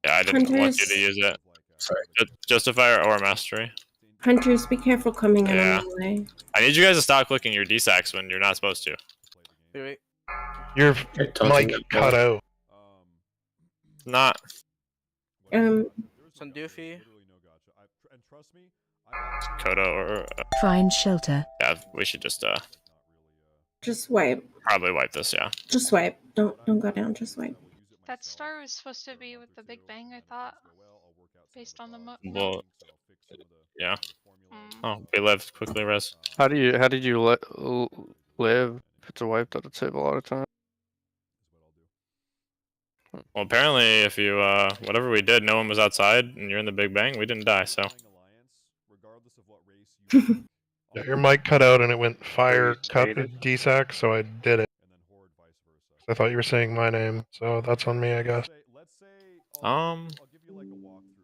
Yeah, I didn't want you to use it. Sorry. Justifier or Mastery. Hunters, be careful coming in Yeah. on melee. I need you guys to stop clicking your D-sacks when you're not supposed to. Wait. Your taunting mic cut out. Not. Some Doofy. And trust me, Coda or... Find shelter. yeah, we should just Just wipe. probably wipe this, yeah. Just wipe. Don't go down. Just wipe. That star was supposed to be with the Big Bang, I thought, based on the Well, yeah. Oh, we left. Quickly rest. How did you live? It's a wiped out the table a lot of time. Well, apparently, if you whatever we did, no one was outside, and you're in the Big Bang, we didn't die. So. Yeah, your mic cut out and it went fire cut DSAC, so I did it. I thought you were saying my name, so that's on me, I guess. I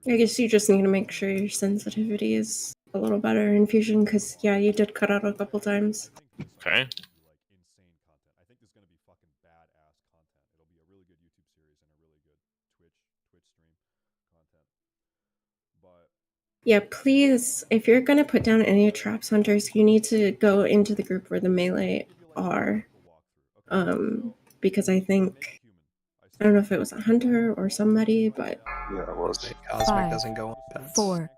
guess you just need to make sure your sensitivity is a little better in Fusion, because, yeah, you did cut out a couple times. Okay. Yeah, please, if you're going to put down any traps hunters, you need to go into the group where the melee are. Because I think, I don't know if it was a hunter or somebody, but... Yeah, it was. Cosmic 5, doesn't go on pets. 4,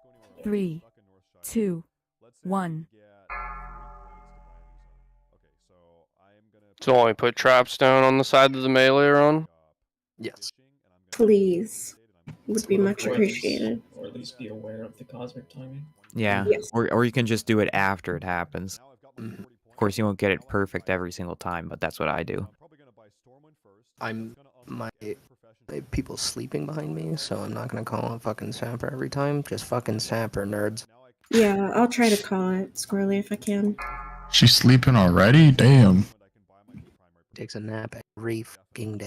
3, 2, 1. So only put traps down on the side of the melee on? Yes. Please. Would be much appreciated. Or at least be aware of the cosmic timing. Yeah, Yes. or you can just do it after it happens. Of course, you won't get it perfect every single time, but that's what I do. My people sleeping behind me, so I'm not gonna call on fucking Sapper every time. Just fucking Sapper, nerds. Yeah, I'll try to call it squirrely if I can. She's sleeping already? Damn. Takes a nap every fucking day.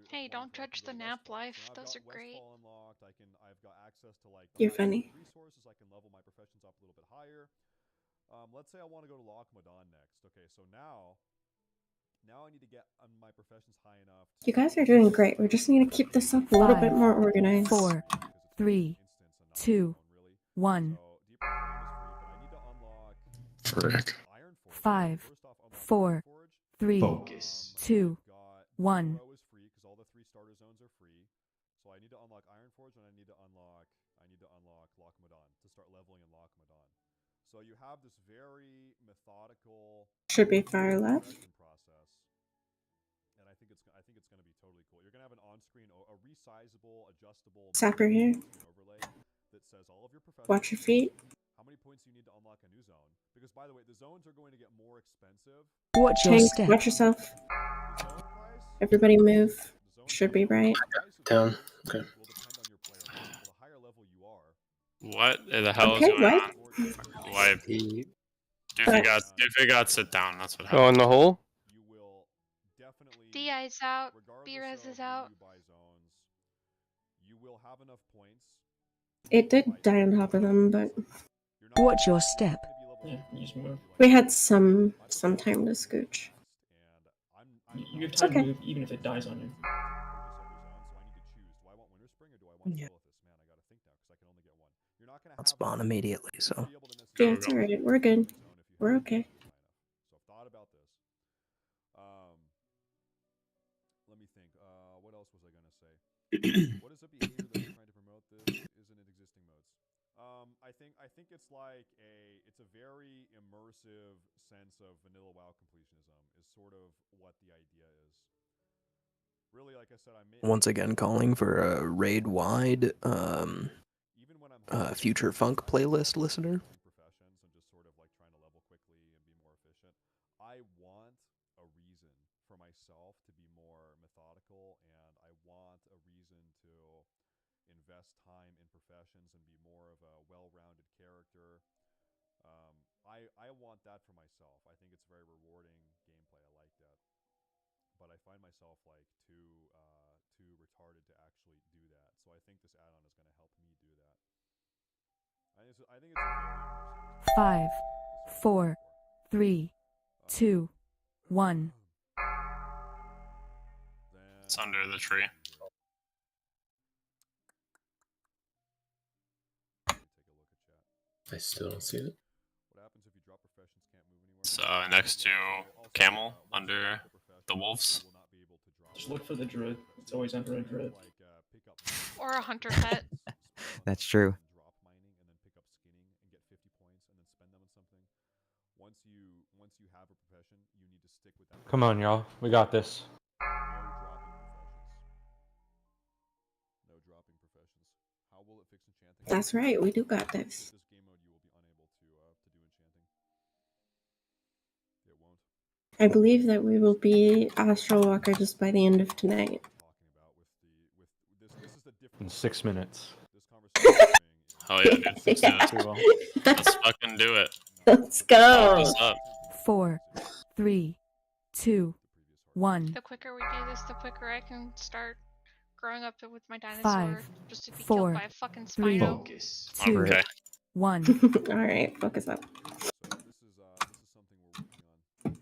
Hey, don't judge the nap life. Those are great. You're funny. Let's say I want to go to Lochmadon next. Okay, so now I need to get my professions high enough. You guys are doing great. We just need to keep this up a little bit more organized. 4, 3, 2, 1. Frick. 5, 4, 3, Focus. 2, 1. All the 3 starter zones are free. So I need to unlock Ironforge and I need to unlock Lochmadon to start leveling in Lochmadon. So you have this very methodical Should be fire left. process. And I think it's going to be totally cool. You're going to have an on-screen a resizable, adjustable Sapper here. overlay that says all of your professions. Watch your feet. How many points you need to unlock a new zone? Because by the way, the zones are going to get more expensive. Watch your Tank, step. watch yourself. Everybody move. Should be right. Down. Okay. What the hell Okay, is going what? on? Why? If it got sit down, that's what Oh, happened. in the hole? DI's out. B-Res is out. You will have enough points. It did die on top of them, but Watch your step. Yeah, you just move. we had some time to scooch. You have time okay. to move even if it dies on you. Yeah. I'll spawn immediately, so. Yeah, it's alright. We're good. We're okay. Let me think. What else was I gonna say? What is a behavior that you're trying to promote? This isn't in existing modes. I think it's like it's a very immersive sense of vanilla WoW completionism. Is sort of what the idea is. Really, like I said, Once again, calling for a raid-wide Future Funk playlist listener. Professions and just sort of like trying to level quickly and be more efficient. I want a reason for myself to be more methodical, and I want a reason to invest time in professions and be more of a well-rounded character. I want that for myself. I think it's very rewarding gameplay. I like that, but I find myself like too retarded to actually do that. So I think this add-on is going to help me do that. I think it's 5, 4, 3, 2, 1. It's under the tree. I still don't see it. It's next to Camel, under the wolves. Just look for the druid. It's always under a druid. Or a hunter pet. That's true. Once you have a profession, you need to stick with that. Come on, y'all. We got this. No dropping professions. How will it fix enchanting? That's right, we do got this. This game mode, you will be unable to do enchanting. It won't. I believe that we will be Astral Walker just by the end of tonight. In 6 minutes. Oh yeah, dude. Let's do it. Let's fucking do it. Let's Fuck go. this up. 4, 3, 2, 1. The quicker we do this, the quicker I can start growing up with my dinosaur 5, just to be 4, killed by a fucking 3, Spino. 2, Okay. 1. Alright, focus up. So this is something we're working on.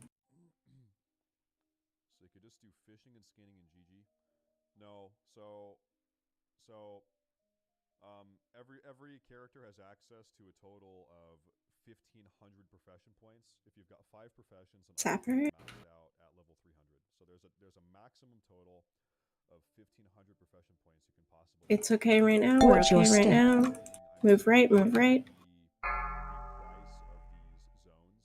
So you could just do fishing and skinning in GG. No, so every character has access to a total of 1,500 profession points. If you've got 5 professions and all of them Sapper. maxed out at level 300. So there's a maximum total of 1,500 profession points you can possibly. It's okay right now. We're Watch your okay right step. now. Move right, move right. The price of these zones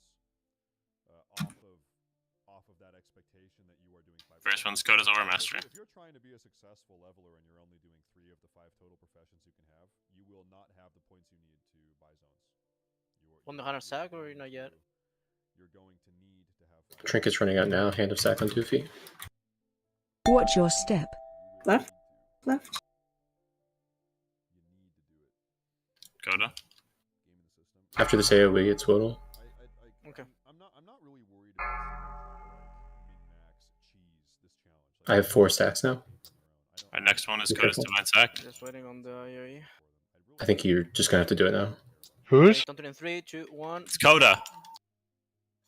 off of that expectation that you are doing 5. First one's Coda's Overmaster. If you're trying to be a successful leveler and you're only doing 3 of the 5 total professions you can have, you will not have the points you need to buy zones. On the Hand of Sack or not yet? You're going to need to have. Trinket's running out now. Hand of Sack on 2 feet. Watch your step. Left, left. Coda. After this AoE, it's total. Okay. I'm not really worried about min-max cheese this challenge. I have 4 stacks now. Our next one is Be Coda's careful. Divine Sack. Just waiting on the IOE. I think you're just gonna have to do it now. Who's? Counting in 3, 2, 1. It's Coda.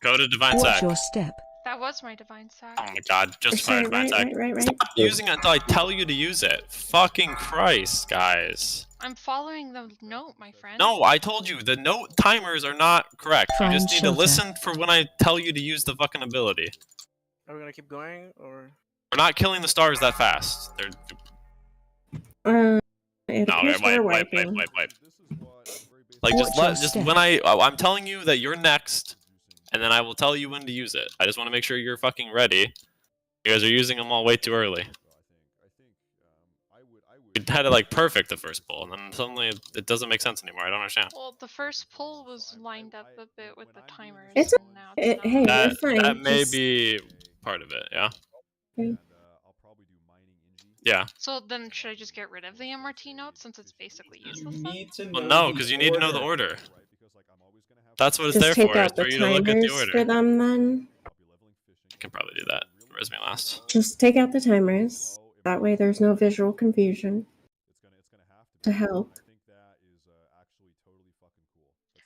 Coda Divine Watch Sack. your step. That was my divine sack. Oh my god, just Sorry, Divine Sack. right. Stop using it until I tell you to use it. Fucking Christ, guys. I'm following the note, my friend. No, I told you, the note timers are not correct. You Prime just need to shelter. listen for when I tell you to use the fucking ability. Are we gonna keep going or? We're not killing the stars that fast. They're It no, appears wipe. we're wiping. Like Watch your just step. when I'm telling you that you're next, and then I will tell you when to use it. I just want to make sure you're fucking ready. You guys are using them all way too early. We had it like perfect the first pull, and then suddenly it doesn't make sense anymore. I don't understand. Well, the first pull was lined up a bit with the timers. It's and now it's not. hey, That, we're fine. that may Just- be part of it, yeah. Okay. Yeah. So then, should I just get rid of the MRT note since it's basically useless? then? Well, no, because you need to know the order. That's what it's Just there take for, is out the for you to look at the timers for order. them then. You can probably do that. Where's me last? Just take out the timers. That way there's no visual confusion. To help.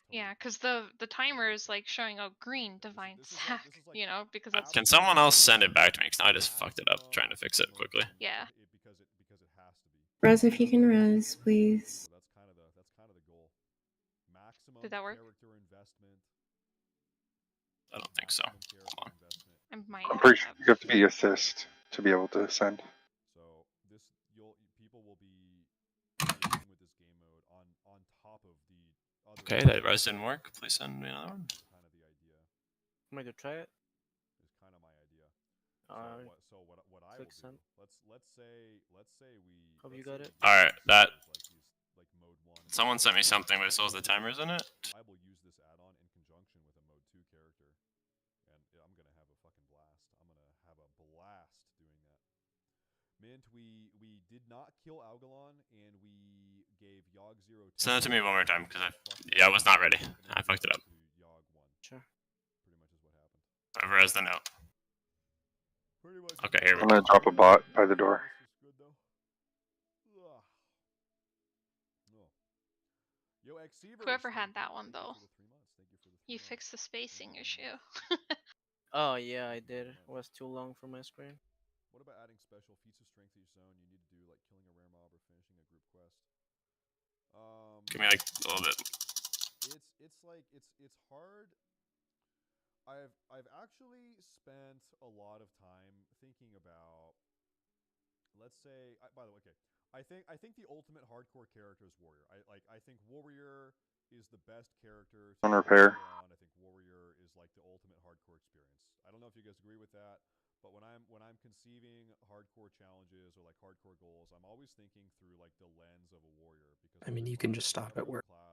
Yeah, because the timer is like showing a green divine sack, you know, because that's Can someone else send it back to me? Because I just fucked it up trying to fix it quickly. yeah. Res, if you can res, please. Did that work? I don't think so. Hold on. I might. I'm pretty sure you have to be assist to be able to send. So people will be engaging with this game mode on top of the other. Okay, that res didn't work. Please send me another one. Kind of the idea. Am I gonna try it? Is kind of my idea. So what I will click do? send. Let's say we. Hope you got it. Alright, that. Like mode 1. Someone sent me something, but it still has the timers in it. I will use this add-on in conjunction with a mode 2 character, and I'm gonna have a fucking blast. I'm gonna have a blast doing that. Mint, we did not kill Algalon, and we gave Yogg 0. Send it to me one more time, because I was not ready. I fucked it up. Sure. Pretty much is what happened. Whoever has the note. Okay, here we I'm go. gonna drop a bot by the door. Whoever had that one though, you fixed the spacing issue. Oh yeah, I did. It was too long for my screen. What about adding special feats of strength to your zone? You need to do like killing a rare mob or finishing a group quest. Give me like a little bit. It's hard. I've actually spent a lot of time thinking about. Let's say, by the way, okay. I think the ultimate hardcore character is Warrior. I think Warrior is the best character. On repair. I think Warrior is like the ultimate hardcore experience. I don't know if you guys agree with that, But when I'm conceiving hardcore challenges or like hardcore goals, I'm always thinking through like the lens of a warrior. Because I mean, you can just stop it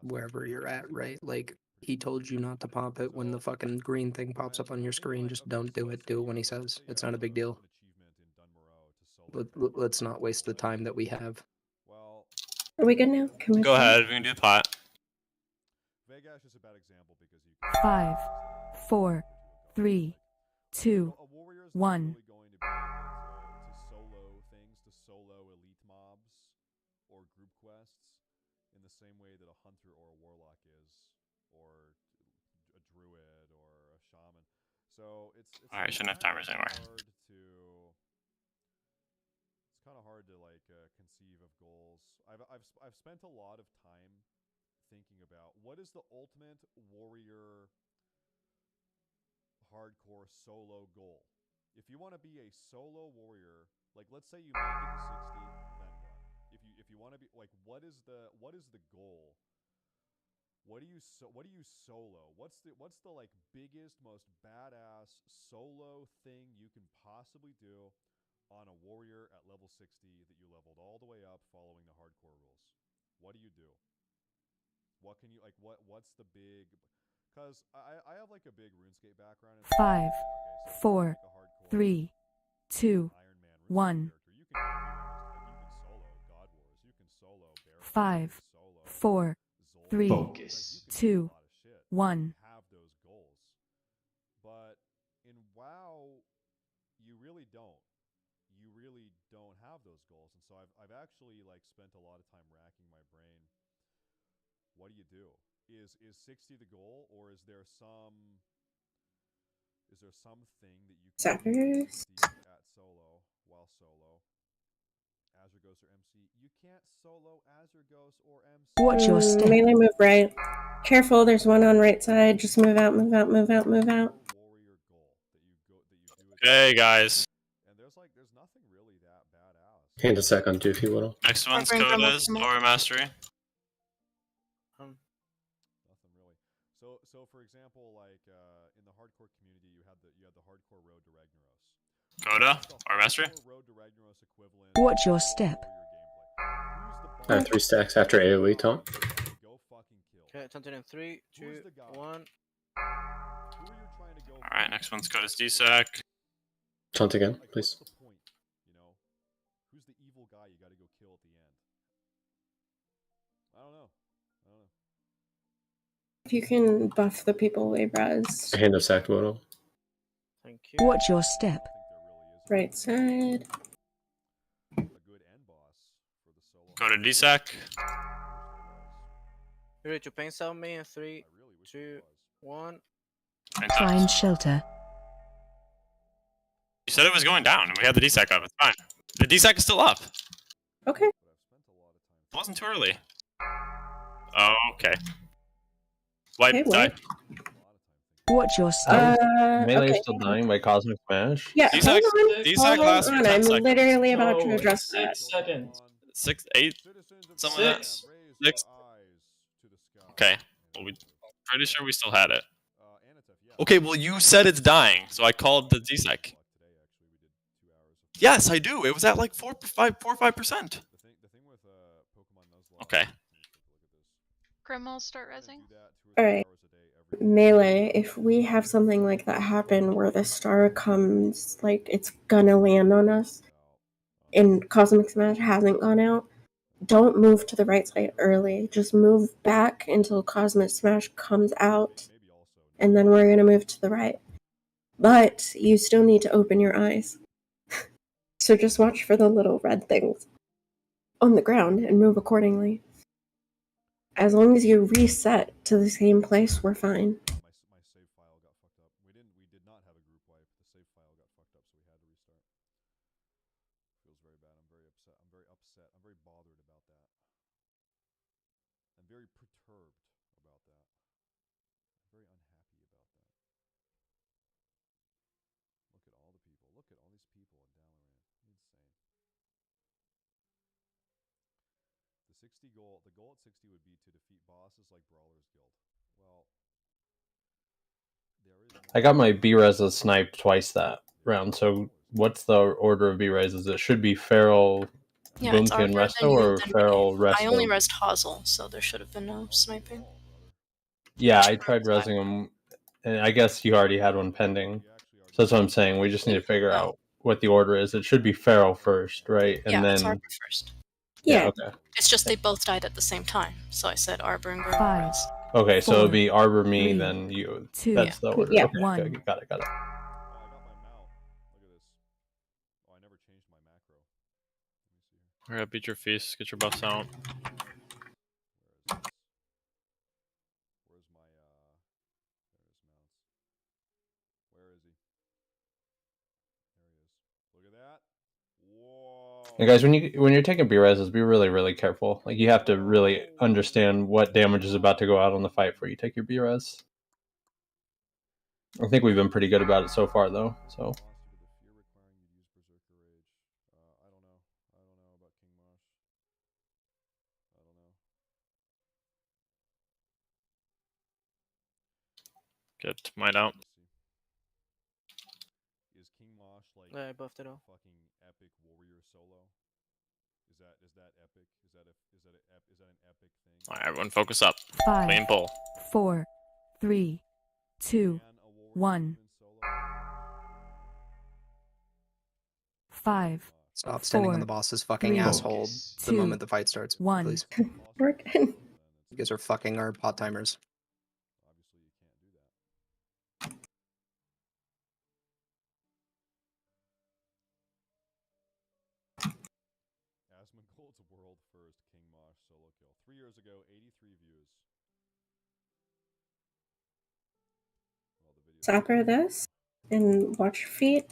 wherever you're at, right? Like, he told you not to pop it when the fucking green thing pops up on your screen. Just don't do it. Do it when he says. It's not a big deal. Let's not waste the time that we have. Are we good now? Can we Go start? ahead. We can do the pot. Vegas is a bad example because you 5, 4, 3, 2, 1. solo things, to solo elite mobs or group quests in the same way that a hunter or a warlock is, or a druid or a shaman. So it's Alright, shouldn't have timers anymore. It's kind of hard to like conceive of goals. I've spent a lot of time thinking about what is the ultimate warrior hardcore solo goal. If you want to be a solo warrior, like let's say you make it to 60, then what? If you want to be like, what is the goal? What do you solo? What's the like biggest, most badass solo thing you can possibly do on a warrior at level 60 that you leveled all the way up following the hardcore rules? What do you do? What can you like? What's the big? Because I have like a big RuneScape background. 5, 4, 3, 2, 1. 5, 4, 3, 2, 1. Have those goals, but in WoW, you really don't. You really don't have those goals, and so I've actually like spent a lot of time racking my brain. What do you do? Is 60 the goal, or is there something that you can do at solo while solo? Azure Ghost or MC? You can't solo Azure Ghost or MC. Watch your step. Melee move right. Careful, there's one on right side. Just move out, move out, move out, move out. Okay, guys. And there's nothing really that badass. Hand a sec on Doofy Little. Next one's Coda's Aura Mastery. Nothing really. So for example, like in the hardcore community, you had the hardcore road to Ragnaros. Coda, Aura Mastery. Watch your step. I have 3 stacks after AoE taunt. Okay, something in 3, 2, 1. Alright, next one's Coda's DSAC. Taunt again, please. Who's the evil guy you got to go kill at the end? I don't know. If you can buff the people way, Braz. Hand of sack Wodo. Thank you. Watch your step. Right side. Coda DSAC. You ready to paint out me in 3, 2, 1. Find shelter. You said it was going down, and we had the DSAC up. It's fine. The DSAC is still up. Okay. It wasn't too early. Oh, okay. Wipe, Okay, die. wait. Watch your step. Melee okay. is still dying by Cosmic Smash. Yeah, DSAC hold lasts for on. 10 I'm seconds. literally about to address 6 that. seconds. 6, 8, something like that. 6. Okay. Well, we're pretty sure we still had it. Okay, well, you said it's dying, so I called the DSEC. Yes, I do. It was at like 4 or 5%. Okay. Grim will start rezzing. Alright. Melee, if we have something like that happen where the star comes, like, it's gonna land on us, and Cosmic Smash hasn't gone out, don't move to the right side early. Just move back until Cosmic Smash comes out, and then we're gonna move to the right. But you still need to open your eyes. So just watch for the little red things on the ground and move accordingly. As long as you reset to the same place, we're fine. My save file got fucked up. We did not have a group wipe. The save file got fucked up, so we had to restart. Feels very bad. I'm very upset. I'm very bothered about that. I'm very perturbed about that. I'm very unhappy about that. Look at all the people. Look at all these people in Dalaran. Insane. The goal at 60 would be to defeat bosses like Brawler's Guild. Well, there is I got my B-Reza sniped twice that. round. So what's the order of B raises? It should be Feral, Yeah, it's Boomkin, Arbor, Resto, then you, or then me. Feral, Resto. I only resed Hazel, so there should have been no sniping. Yeah, I tried resing him, and I guess you already had one pending. So that's what I'm saying. We just need to figure out what the order is. It should be Feral first, right? And Yeah, then it's Arbor first. yeah, okay. It's just they both died at the same time, so I said Arbor and Grim. 5, Okay, so it'll be Arbor, me, 3, then you. 2, That's the order. yeah. Okay, 1. okay, got it. Alright, beat your feast, get your buffs out. And guys, when you're taking B reses, be really careful. Like you have to really understand what damage is about to go out on the fight before you take your B res. I think we've been pretty good about it so far, though. So. Get mine out. Yeah, I buffed it all. Fucking epic warrior solo. Is that epic? Is that an epic thing? Alright, everyone focus up. 5, Clean pull. 4, 3, 2, 1. 5. Stop standing on 4, the boss's fucking 3, asshole the 2, moment the fight starts, 1. please. We're good. You guys are fucking our pot timers. Asmongold's world first King Mosh solo kill. 3 years ago, 83 views. Sapper this and watch your feet.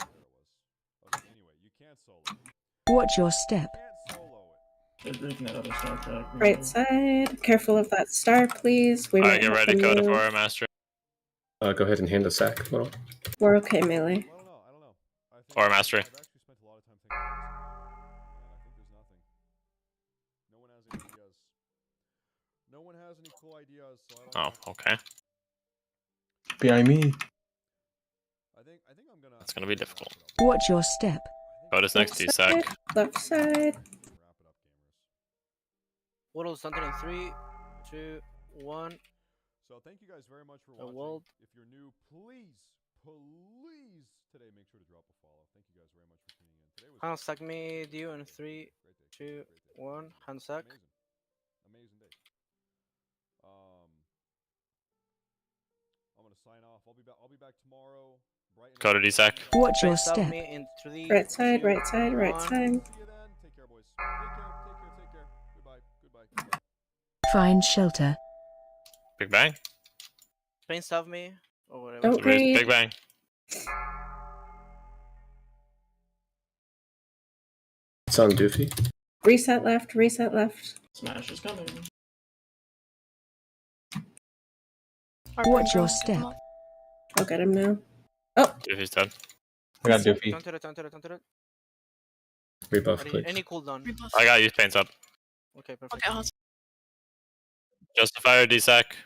Watch your step. Right side. Careful of that star, please. We Alright, might get have ready, to Coda, move. for our master. Go ahead and hand the sack. Little. We're okay, melee. Or mastery. No one has any cool ideas, so I don't Oh, okay. Behind me. I think I'm gonna. That's gonna be difficult. Watch your step. Coda's next to you, Sack. Left side. Waddle something in 3, 2, 1. So thank you guys very much for watching. If you're new, please today make sure to drop a follow. Thank you guys very much for tuning in. Today was Hand sack me, do in 3, 2, 1. Hand sack. amazing day. I'm gonna sign off. I'll be back tomorrow. Bright and Coda early. D-Sack. Watch your Face up step. me in 3, Right side, 2, right side, right 1. side. See you then. Take care, boys. Take care. Goodbye. Find shelter. Big Bang. Spain stab me or whatever. Don't breathe. Big Bang. It's on Doofy. Reset left, reset left. Smash is coming. Watch your step. I'll get him now. Oh, Doofy's dead. I got Doofy. Don't turn it. Rebuff, please. Any cooldown. I got use paints up. Okay, perfect. Okay, Justifier D-Sack.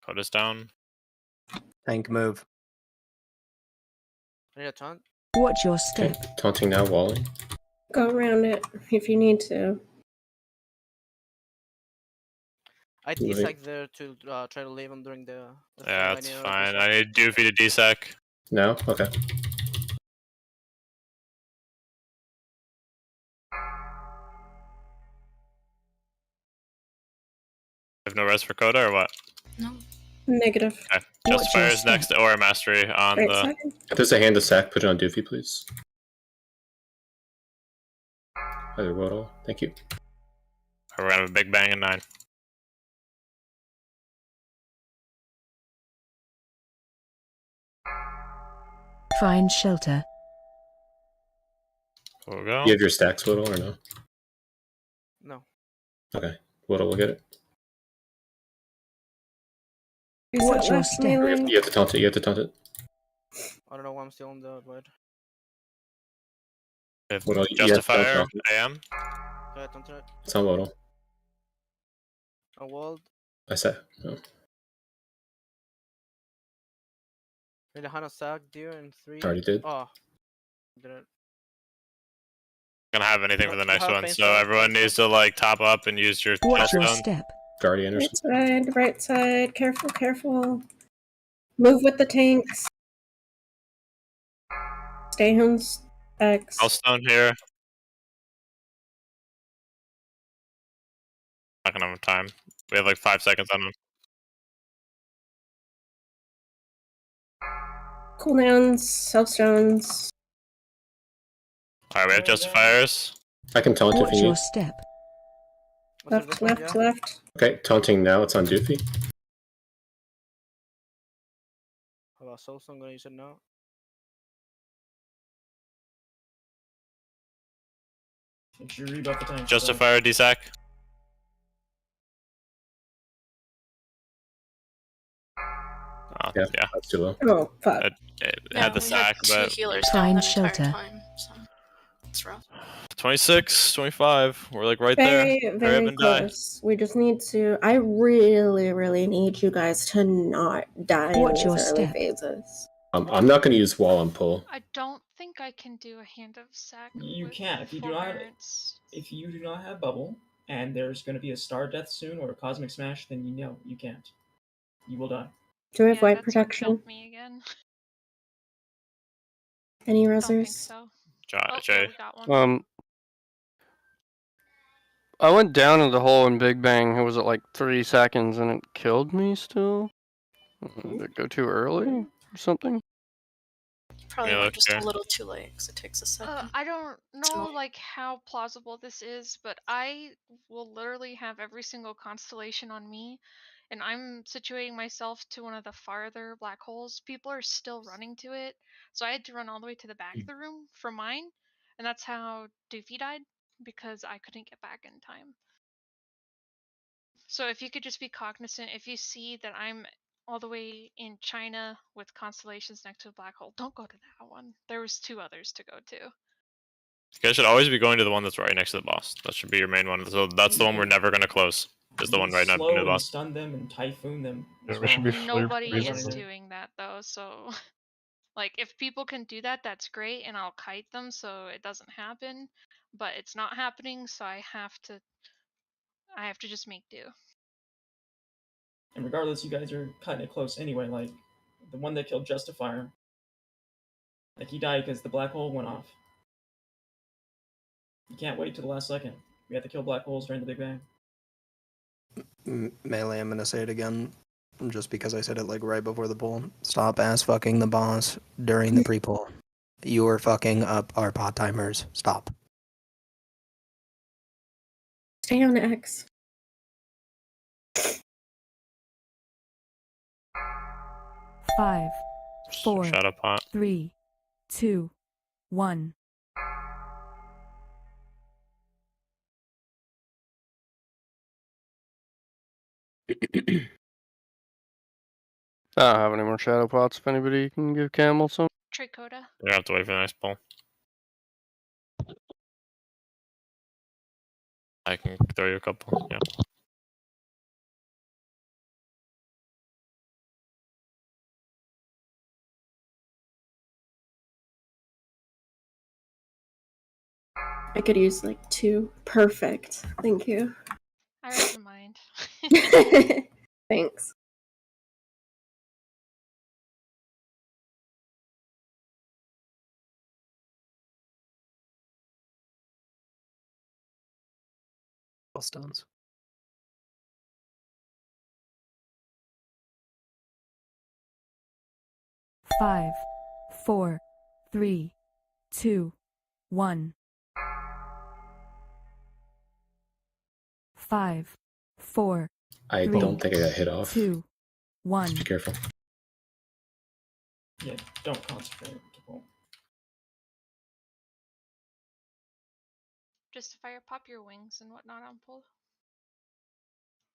Coda's down. Tank move. I need a taunt. Watch your step. Taunting now, walling. go around it if you need to. I D-sack there to try to leave him during the Yeah, that's fine. I need Doofy to D-sack. No? Okay. Have no rest for Coda or what? No. Negative. Okay. Justifier's next to Aura Mastery on Right the. side. If there's a hand to sack, put it on Doofy, please. Either Waddle. Thank you. We're gonna have a big bang in 9. Find shelter. We'll go. You have your stacks, Waddle, or no? No. Okay. Waddle will get it. Watch your step. You have to taunt it. You have to taunt it. I don't know why I'm still on the void. If Waddle, you have to Justifier taunt it. AM. Okay, don't turn it. It's on Waddle. A wall. I said. No. Made a Hana Sag deer in 3. Already did. Oh. Didn't. Gonna have anything for the next Have one, pain so spell, everyone pain needs to like top up and use your Watch your Hellstone. step. Guardian or Right side, careful, careful. Move with the tanks. Stay home, X. Hellstone here. Not gonna have time. We have like 5 seconds on him. Cooldowns, Soulstones. Alright, we have Justifiers. I can taunt if Watch you your need. step. Left, left, left. Okay, taunting now. It's on Doofy. How about Soulstone? I'm gonna use it now. Make sure you rebuff the tank. Justifier DSAC. Oh, yeah. That's too low. Oh, fuck. It Yeah, had the we sack, had 2 but healers Find down that entire shelter. time, so it's rough. 26, 25. We're like right Very, there. Hurry up very and die. close. We just need to. I really, really need you guys to not die in Watch these your early step. phases. I'm not going to use wall on pull. I don't think I can do a Hand of Sack. You with can if you do not have forbearance. if you do not have bubble, and there's going to be a star death soon or a cosmic smash, then you know you can't. You will die. Do we have Yeah, white that's what protection? killed me again. Any Don't think resers? so. Jay. Oh, yeah, we got one. I went down in the hole in Big Bang. It was at like 3 seconds, and it killed me still. Did it go too early or something? Probably Yeah, went just okay. a little too late because it takes a second. I don't know annoying. like how plausible this is, but I will literally have every single constellation on me, and I'm situating myself to one of the farther black holes. People are still running to it, so I had to run all the way to the back of the room for mine, and that's how Doofy died, because I couldn't get back in time. So if you could just be cognizant, if you see that I'm all the way in China with constellations next to a black hole, don't go to that one. There was 2 others to go to. You guys should always be going to the one that's right next to the boss. That should be your main one. So that's the one we're never gonna close. Is the one right now Slow near the and boss. stun them and typhoon them. Yeah, as we should well. be Nobody is reasonable. doing that though, so like if people can do that, that's great, and I'll kite them so it doesn't happen. But it's not happening, so I have to just make do. And regardless, you guys are cutting it close anyway. Like the one that killed Justifier, like he died because the black hole went off. You can't wait to the last second. We have to kill black holes during the Big Bang. Melee, I'm gonna say it again, just because I said it like right before the pull. Stop ass fucking the boss during the pre-pull. You are fucking up our pot timers. Stop. Stay on X. Five, four, Shadow pot. 3, 2, 1. I don't have any more shadow pots. If anybody can give Camel some. Tricoda. We have to wait for the next pull. I can throw you a couple. Yeah. I could use like 2. Perfect. Thank you. I read your mind. Thanks. Stones. Five, 4, 3, 2, 1. 5, 4, I 3, don't think I got hit off. 2, 1. Be careful. Yeah, don't concentrate. Justifier, pop your wings and whatnot on pull.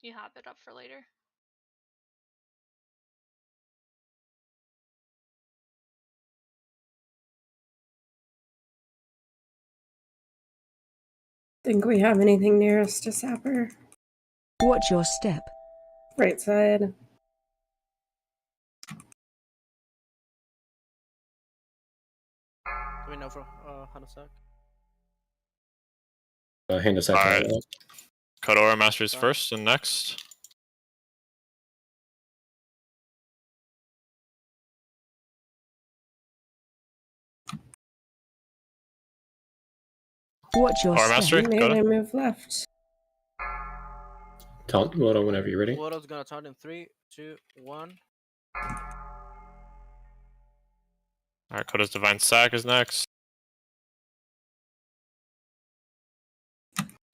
You have it up for later. Think we have anything near us to Sapper? Watch your step. Right side. Do we know for Hanasak? Hand us that. Alright. Kodora Masters first and next. Watch your Aura step. Mastery, Melee Koda. move left. Taunt Wodo whenever you're ready. Wodo's gonna taunt in 3, 2, 1. Alright, Koda's Divine Sack is next.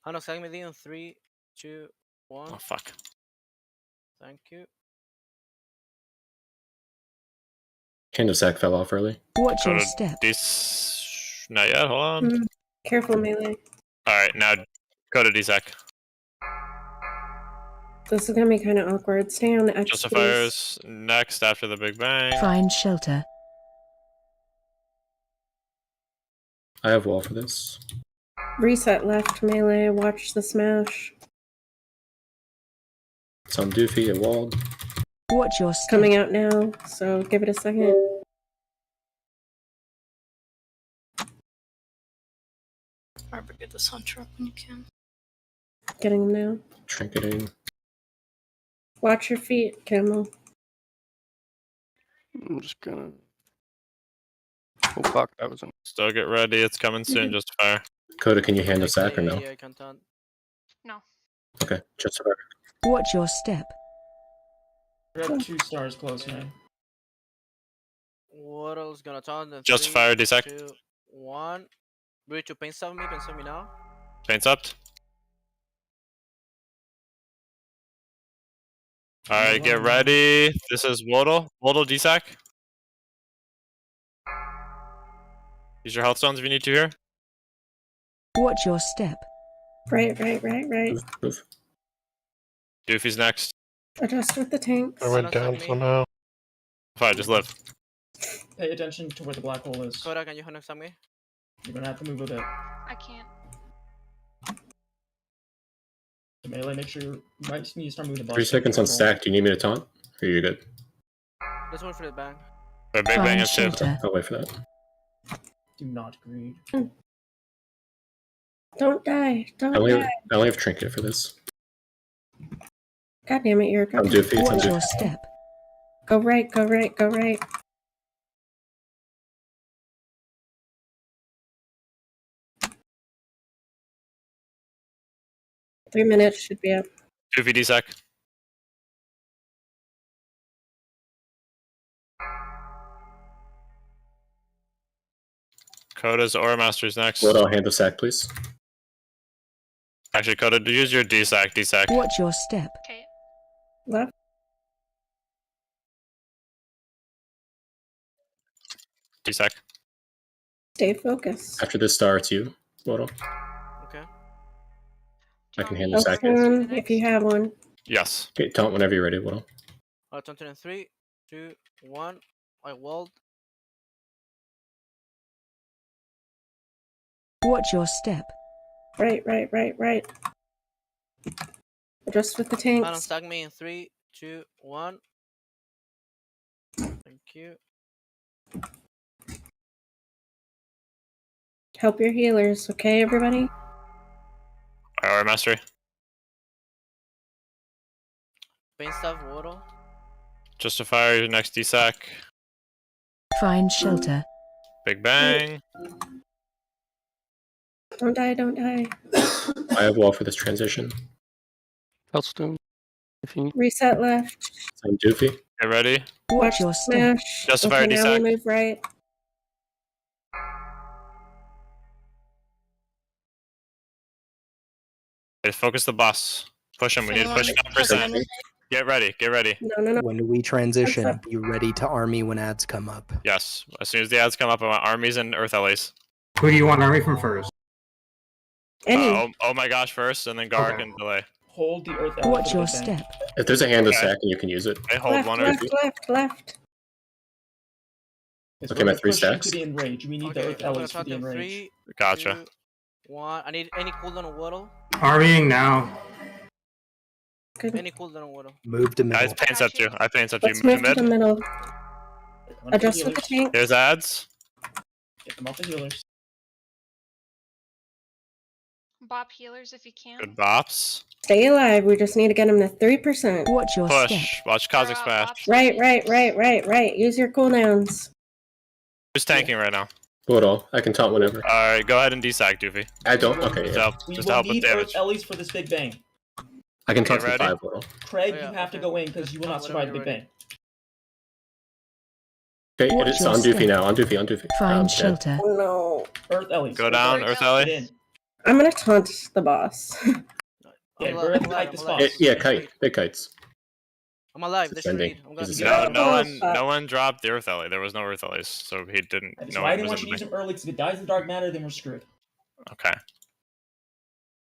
Hanasak me in 3, 2, 1. Oh, fuck. Thank you. Hand of Sack fell off early. Watch your Koda step. Not yet, hold on. Careful, melee. Alright, now Koda D-Sack. This is gonna be kind of awkward. Stay on the X. Justifiers next after the Big Bang. Find shelter. I have wall for this. Reset left, melee. Watch the smash. It's on Doofy at walled. Watch your step. Coming out now, so give it a second. Arbor, get this hunter up when you can. Getting him now. Trinketing. Watch your feet, Camel. I'm just gonna. Oh fuck, that was. Still get ready, it's coming soon, Justifier. Coda, can you hand us Sack or no? Yeah, I can taunt. No. Okay, Justifier. Watch your step. We're at 2 stars close now. Wodo's gonna taunt in Justifier, 3, D-Sack. 2, 1. Breach, you paint sub me now. Paints up. Alright, get ready. This is Waddle. Waddle D-Sack. Use your health stones if you need to here. Watch your step. Right. Move. Doofy's next. Adjust with the tanks. I went down somehow. Fine, just live. Pay attention to where the black hole is. Koda, can you Hanasak me? You're gonna have to move a bit. I can't. The melee, make sure you might need to start moving the boss. 3 seconds on Stack. Do you need me to taunt? Or you're good? Let's wait for the bang. The Big Bang is too. I'll wait for that. Do not greed. Don't die. I only have Trinket for this. God damn it, you're I'm Doofy. It's on Watch your Doofy. step. Go right. 3 minutes should be up. Doofy D-Sack. Koda's Aura Master's next. What? I'll hand the Sack, please. Actually, Koda, use your D-Sack. D-Sack. Watch your step. Okay. Left. D-Sack. Stay focused. After this star, it's you, Waddle. Okay. I can hand the Sack. One, if you have one. Yes. Okay, taunt whenever you're ready, Waddle. I'll taunt in 3, 2, 1. I walled. Watch your step. Right. Adjust with the tanks. Hanasak me in 3, 2, 1. Thank you. Help your healers, okay, everybody? Aura Mastery. Paint stuff, Wodo. Justifier, your next D-Sack. Find shelter. Big Bang. Don't die. I have wall for this transition. Healthstone. If you need. Reset left. It's on Doofy. Get ready. Watch your smash. Justifier okay, now D-Sack. we move right. Okay, focus the boss. Push him. We need to push him up percent. Get ready. No. When we transition, be ready to army when ads come up. Yes. As soon as the ads come up, I want armies and Earth LAs. Who do you want army from first? Oh my gosh, first, and then Garg and delay. Hold the earth. Watch your step. If there's a hand of Sack and you can use it. I hold one or two. Left. Yes, Okay, we're my gonna 3 push stacks. into the enrage. We need the earth I'm gonna allies for taunt the in enrage. 3, Gotcha. 2, 1. I need any cooldown on Wodo. Armying now. Good. Any cooldown, Widow. Move to middle. Guys, paints up you. I paints up you. Let's Move move to to the mid. middle. Come on, Adjust with the healers. tank. There's ads. Get them off the healers. Bop healers if you can. Good bops. Stay alive. We just need to get him to 3%. Watch your step. Push. Watch Kha'Zix smash. Right. Use your cooldowns. Who's tanking right now? Bodo, I can taunt whenever. Alright, go ahead and desac, Doofy. I don't. Okay. Just Yeah. help, We just will help with need Earth damage. Ellies for this Big Bang. I can taunt Okay, for ready? 5, Bodo. Craig, Oh, yeah, you have to okay. go in because you will not Just survive the whenever Big you're Bang. Okay, Watch it's your on Doofy step. now. On Doofy. On Doofy. Find dead. shelter. Oh no. Earth Ellies. Go down, Earth Get Ellie. in. I'm gonna taunt the boss. Yeah, I'm we're alive, at the kite the I'm spot. alive. Yeah, kite. Big kites. I'm alive. They should Ascending. read. I'm gonna Is be it No, alive. no one dropped the Earth Ellie. There was no Earth Ellies, so he didn't. That's No why I one didn't was want in you to use the. him early because if it dies in the dark matter, then we're screwed. Okay.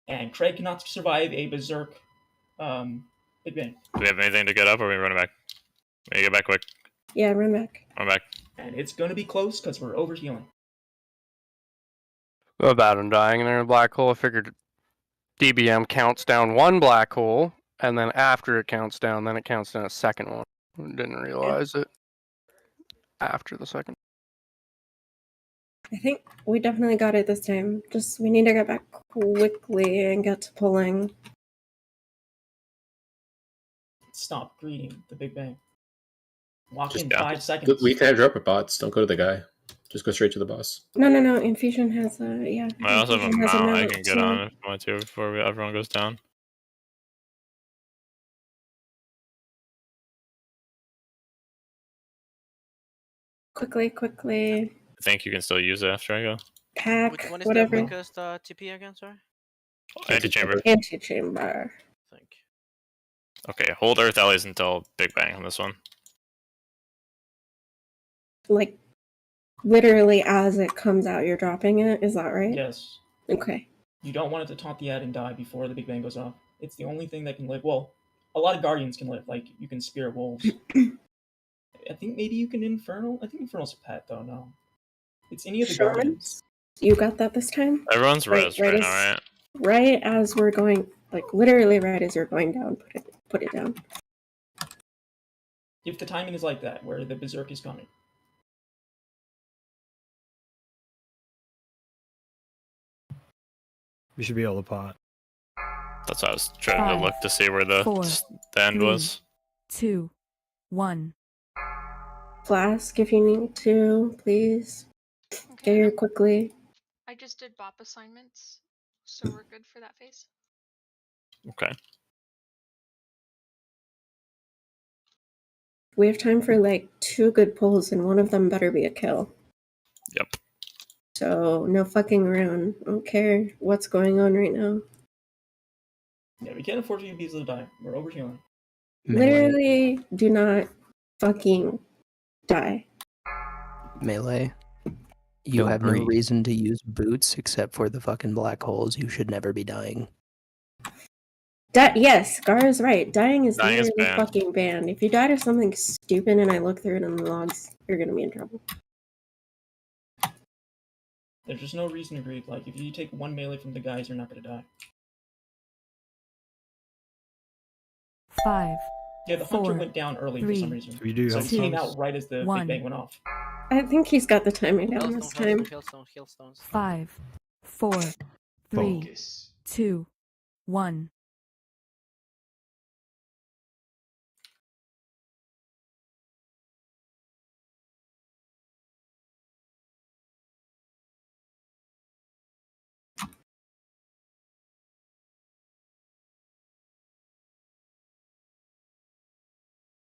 And Craig cannot survive a berserk Big Bang. Do we have anything to get up, or are we running back? We get back quick. Yeah, run back. Run back. And it's going to be close because we're over healing. About him dying in a black hole, I figured DBM counts down one black hole, and then after it counts down, then it counts down a second one. Didn't realize it after the second. I think we definitely got it this time. Just we need to get back quickly and get to pulling. Stop greeting the Big Bang. Walk Just in down. 5 seconds. We can drop our bots. Don't go to the guy. Just go straight to the boss. No. Infusion has a yeah. I also have a Infusion has mount I can get too. on if I want to before everyone goes down. Quickly. I think you can still use it after I go. Pack. Which one is Whatever. the weakest TP again, sorry? Antechamber. Antechamber. Okay, hold Earth Ellies until Big Bang on this one. Like literally as it comes out, you're dropping it. Is that right? Yes. Okay. You don't want it to taunt the ad and die before the Big Bang goes off. It's the only thing that can live. Well, a lot of Guardians can live. Like, you can Spirit Wolves. I think maybe you can Infernal. I think Infernal's a pet, though, no. It's any of the Sure. Guardians. You got that this time? Everyone's res right as, now, right? Right as we're going, like literally right as you're going down, put it down. If the timing is like that, where the Berserk is coming. We should be able to pot. That's why I was trying to 5, look to see where the 4, end 3, was. 2, 1. Flask if you need to, please. Get here quickly. I just did bop assignments, so we're good for that phase. Okay. We have time for like 2 good pulls, and one of them better be a kill. Yep. So no fucking around. I don't care what's going on right now. Yeah, we can't afford to be able to die. We're overhealing. Literally, do not fucking die. Melee. You Don't have no breathe. reason to use boots except for the fucking black holes. You should never be dying. Yes, Gar is right. Dying is Dying is literally banned. fucking banned. If you die to something stupid and I look through it in the logs, you're gonna be in trouble. There's just no reason to grieve. Like, if you take 1 melee from the guys, you're not going to die. 5. Yeah, the Hunter 4, went down early for some 3, reason. We do So have he came stones. out right as the 1. Big Bang went off. I think he's got the timing down this time. Hailstones. 5, 4, 3, 2, 1.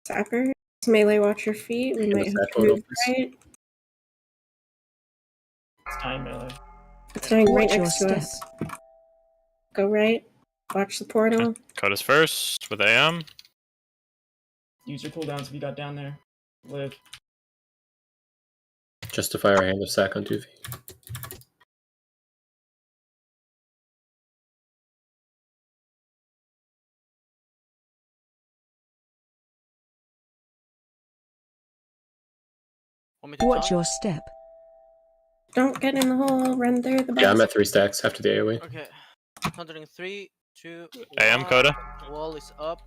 Sapper, melee watch your feet. We Give might us have that to move photo, right. It's time melee. It's dying right Watch your next to us. Go right. Watch the portal. Coda's first with AM. Use your cooldowns if you got down there. Live. Justify our hand of sack on Doofy. Watch your step. Don't get in the hole. Run through the box. Yeah, I'm at 3 stacks after the AoE. Okay. 103, 2, AM 1. Coda. Wall is up.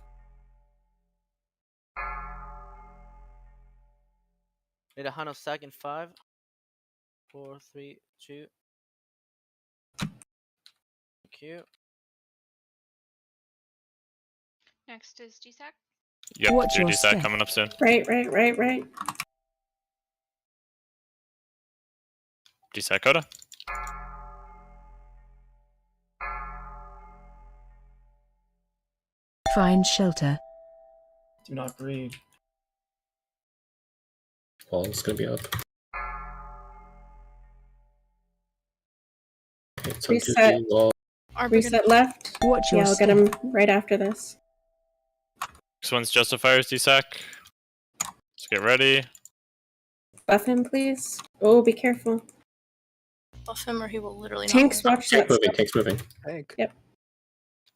Need a Hand of Sack in 5, 4, 3, 2. Thank you. Next is DSAC. Yep, Watch your 2D set step. coming up soon. Right. D set Coda. Find shelter. Do not breathe. Wall's gonna be up. Okay, it's on Reset. 2D, wall. Reset left. Watch your Yeah, I'll get him right after this. Next one's Justifiers DSAC. Let's get ready. Buff him, please. Oh, be careful. Buff him or he will literally not Tanks, move. watch Tank that. moving, tank's moving. Tank. Yep.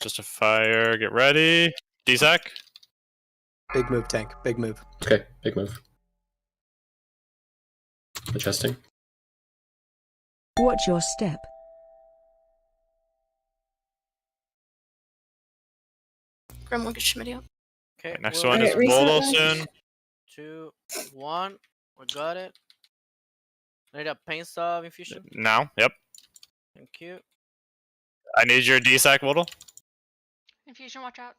Justifier, get ready. DSAC. Big move, tank. Big move. Okay, big move. Adjusting. Watch your step. Grim will get Schmitty up. Okay. Next we'll- one is Alright, reset Voldo left. soon. 2, 1. We got it. I need a Pain Salve infusion. Now, yep. Thank you. I need your DSAC, Voldo. Infusion, watch out.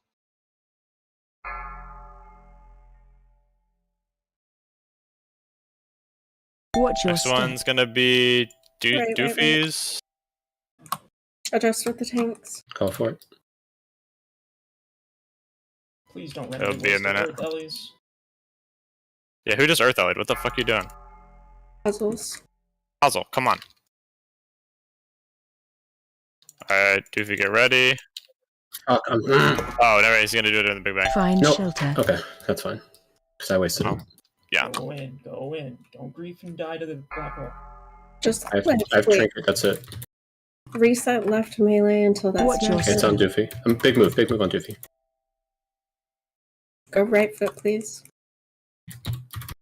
Watch your Next step. one's gonna be Right. Doofies. Adjust with the tanks. Call for it. Please don't It'll randomly be a waste the minute. Earth Ellies. Yeah, who just Earth Allied? What the fuck you doing? Puzzles. Puzzle, come on. Alright, Doofy, get ready. Oh, Oh, never mind, he's gonna do it in the Big Bang. Find Nope. shelter. Okay, that's fine. Because I wasted it. Yeah. Go in. Go in. Don't grief and die to the black hole. Just I have wait. trinket, that's it. Reset left melee until that's Watch your maxed Okay, it's on out. Doofy. Big move on Doofy. Go right foot, please.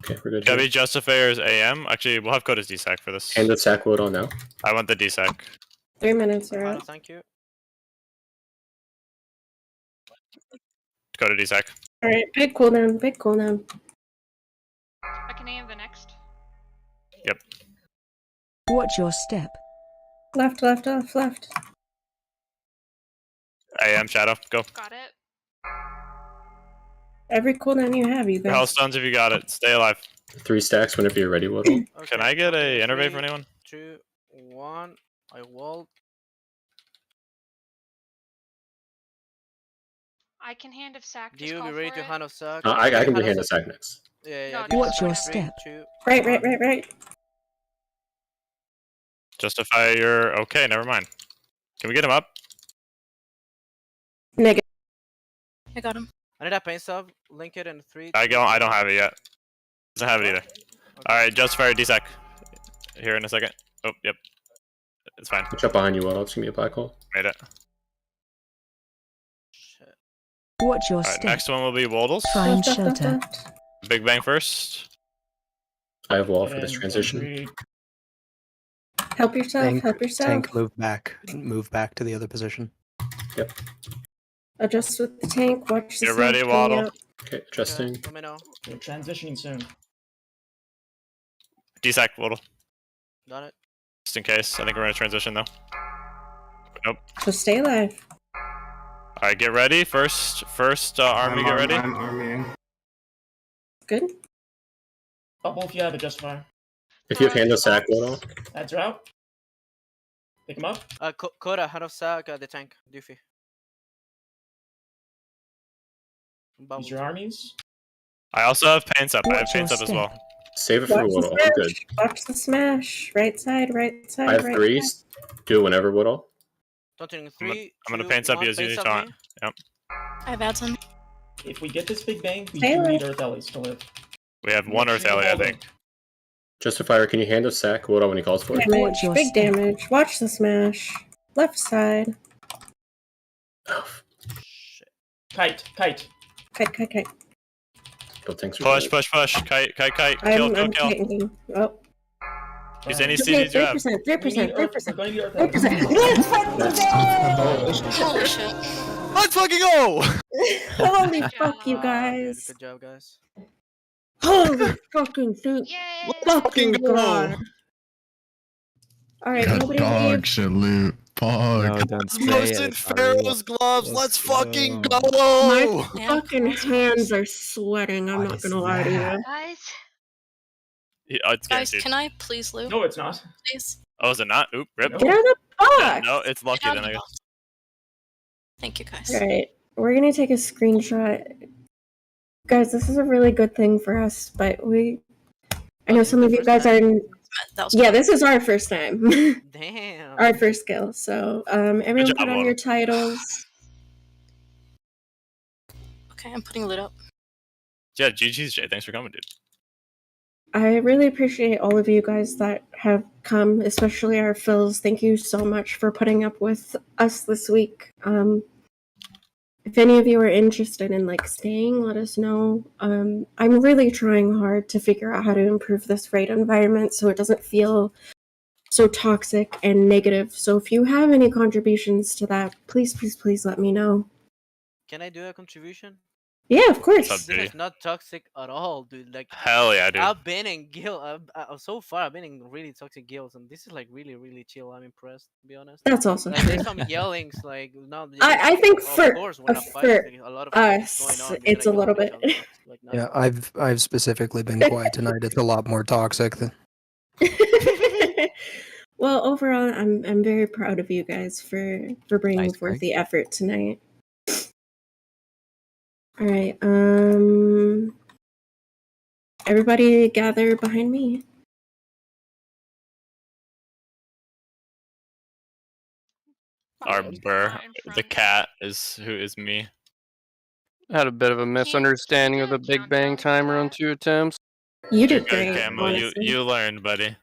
Okay, we're good. Gotta Here. be Justifiers AM. Actually, we'll have Coda's DSAC for this. Hand the sack load on now. I want the DSAC. 3 minutes are Oh, up. thank you. Coda DSAC. Alright, big cooldown, big cooldown. I can aim the next. Yep. Watch your step. Left. AM Shadow, go. Got it. Every cooldown you have, you Your health guys. stones if you got it. Stay alive. 3 stacks whenever you're ready, Waddle. Can I get a innervate from 3, anyone? 2, 1. I walled. I can hand of sack. Do just you call be ready for to it. Hand of Sack? I can do Hand hand of the sack next. Yeah, No, do Watch that. your 3, step. 2, Right. 1. Justify your okay, never mind. Can we get him up? Negative. I got him. I need a Pain Salve. Link it in 3. I don't have it yet. Doesn't have it either. Alright, Justifier DSAC. Here in a second. Oh, yep. It's fine. Watch out behind you, Waddle. It's gonna be a black hole. Made it. Shit. Watch your Alright, step. next one will be Waddles. Find Left. shelter. Big Bang first. I have wall for this And transition. breathe. Help yourself, Tank, help yourself. tank, move back. Move back to the other position. Yep. Adjust with the tank, watch the Get smoke ready, coming Waddle. out. Okay, Okay, adjusting. let me know. We're transitioning soon. DSAC Waddle. Done it. Just in case. I think we're in a transition though. Nope. So stay alive. Alright, get ready. First army, get ready. I'm arming. Good. Bubble if you have a Justifier. If you have hand the sack, Waddle. Ads are out. Pick him up. Coda, Hand of Sack, the tank. Doofy. Use your armies. I also have paints up. I have Watch your paints up as step. well. Save it for Watch the Waddle. I'm good. smash. Watch the smash. Right side, right side. I have right 3. side. Do it whenever, Waddle. Don't in I'm 3. gonna paint up you as you taunt. Yep. I have ads on. If we get this big bang, we Stay do alive. need Earth Ellies to live. We have one Earth Alley, I think. Justifier, can you hand the sack, Waddle, when he calls for it? Damage, Watch your big step. damage. Watch the smash. Left side. Shit. Kite. Kite. Go tanks are Push, good. push. Kite. I'm Kill. kiting. Oh. Use any Okay, CDs you have. 3%, We need 3%, Earth- 3%. We're going to need Earth Ellies. 3%. Let's fucking Holy shit. Let's fucking go! Holy fuck, you guys! Good job, guys. Holy fucking thank fucking go. god! All right, Got nobody dog leave. shit loot. Fuck. No, don't say Cosmos it. in It's already Pharaoh's gloves. Let's fucking My go! fucking hands are sweating. I'm not gonna lie to you. Guys, Yeah, it's Guys, guaranteed. can I please loot? No, it's not. Please. Oh, is it not? Oop, rip. Get out of the box. No, it's lucky Get out then, of I the guess. Thank you, guys. All right, we're gonna take a screenshot, guys. This is a really good thing for us, but I know some of you guys are. Yeah, this is our first time. Damn. Our first kill. So, everyone job, put on Autumn. your titles. Okay, I'm putting loot up. Yeah, GG's, Jay. Thanks for coming, dude. I really appreciate all of you guys that have come, especially our fills. Thank you so much for putting up with us this week. If any of you are interested in staying, let us know. I'm really trying hard to figure out how to improve this raid environment so it doesn't feel so toxic and negative. So if you have any contributions to that, please, please, please let me know. Can I do a contribution? Yeah, of course. What's up, This dude? is not toxic at all, dude. Like, Hell yeah, dude. I've been in guild. So far, I've been in really toxic guilds, and this is really, really chill. I'm impressed, to be honest. That's also Like, true. there's some yellings, not. I think of for course, when I fight, for a lot of shit is us, going on. it's a little bit. Yeah, I've specifically been quiet tonight. It's a lot more toxic than. Well, overall, I'm very proud of you guys for bringing Nice, forth Greg. the effort tonight. All right, everybody gather behind me. Our burr, the cat is who is me. Had a bit of a misunderstanding of the Big Bang timer on 2 attempts. You You're did good, great. Camo. Honestly. You learned, buddy. You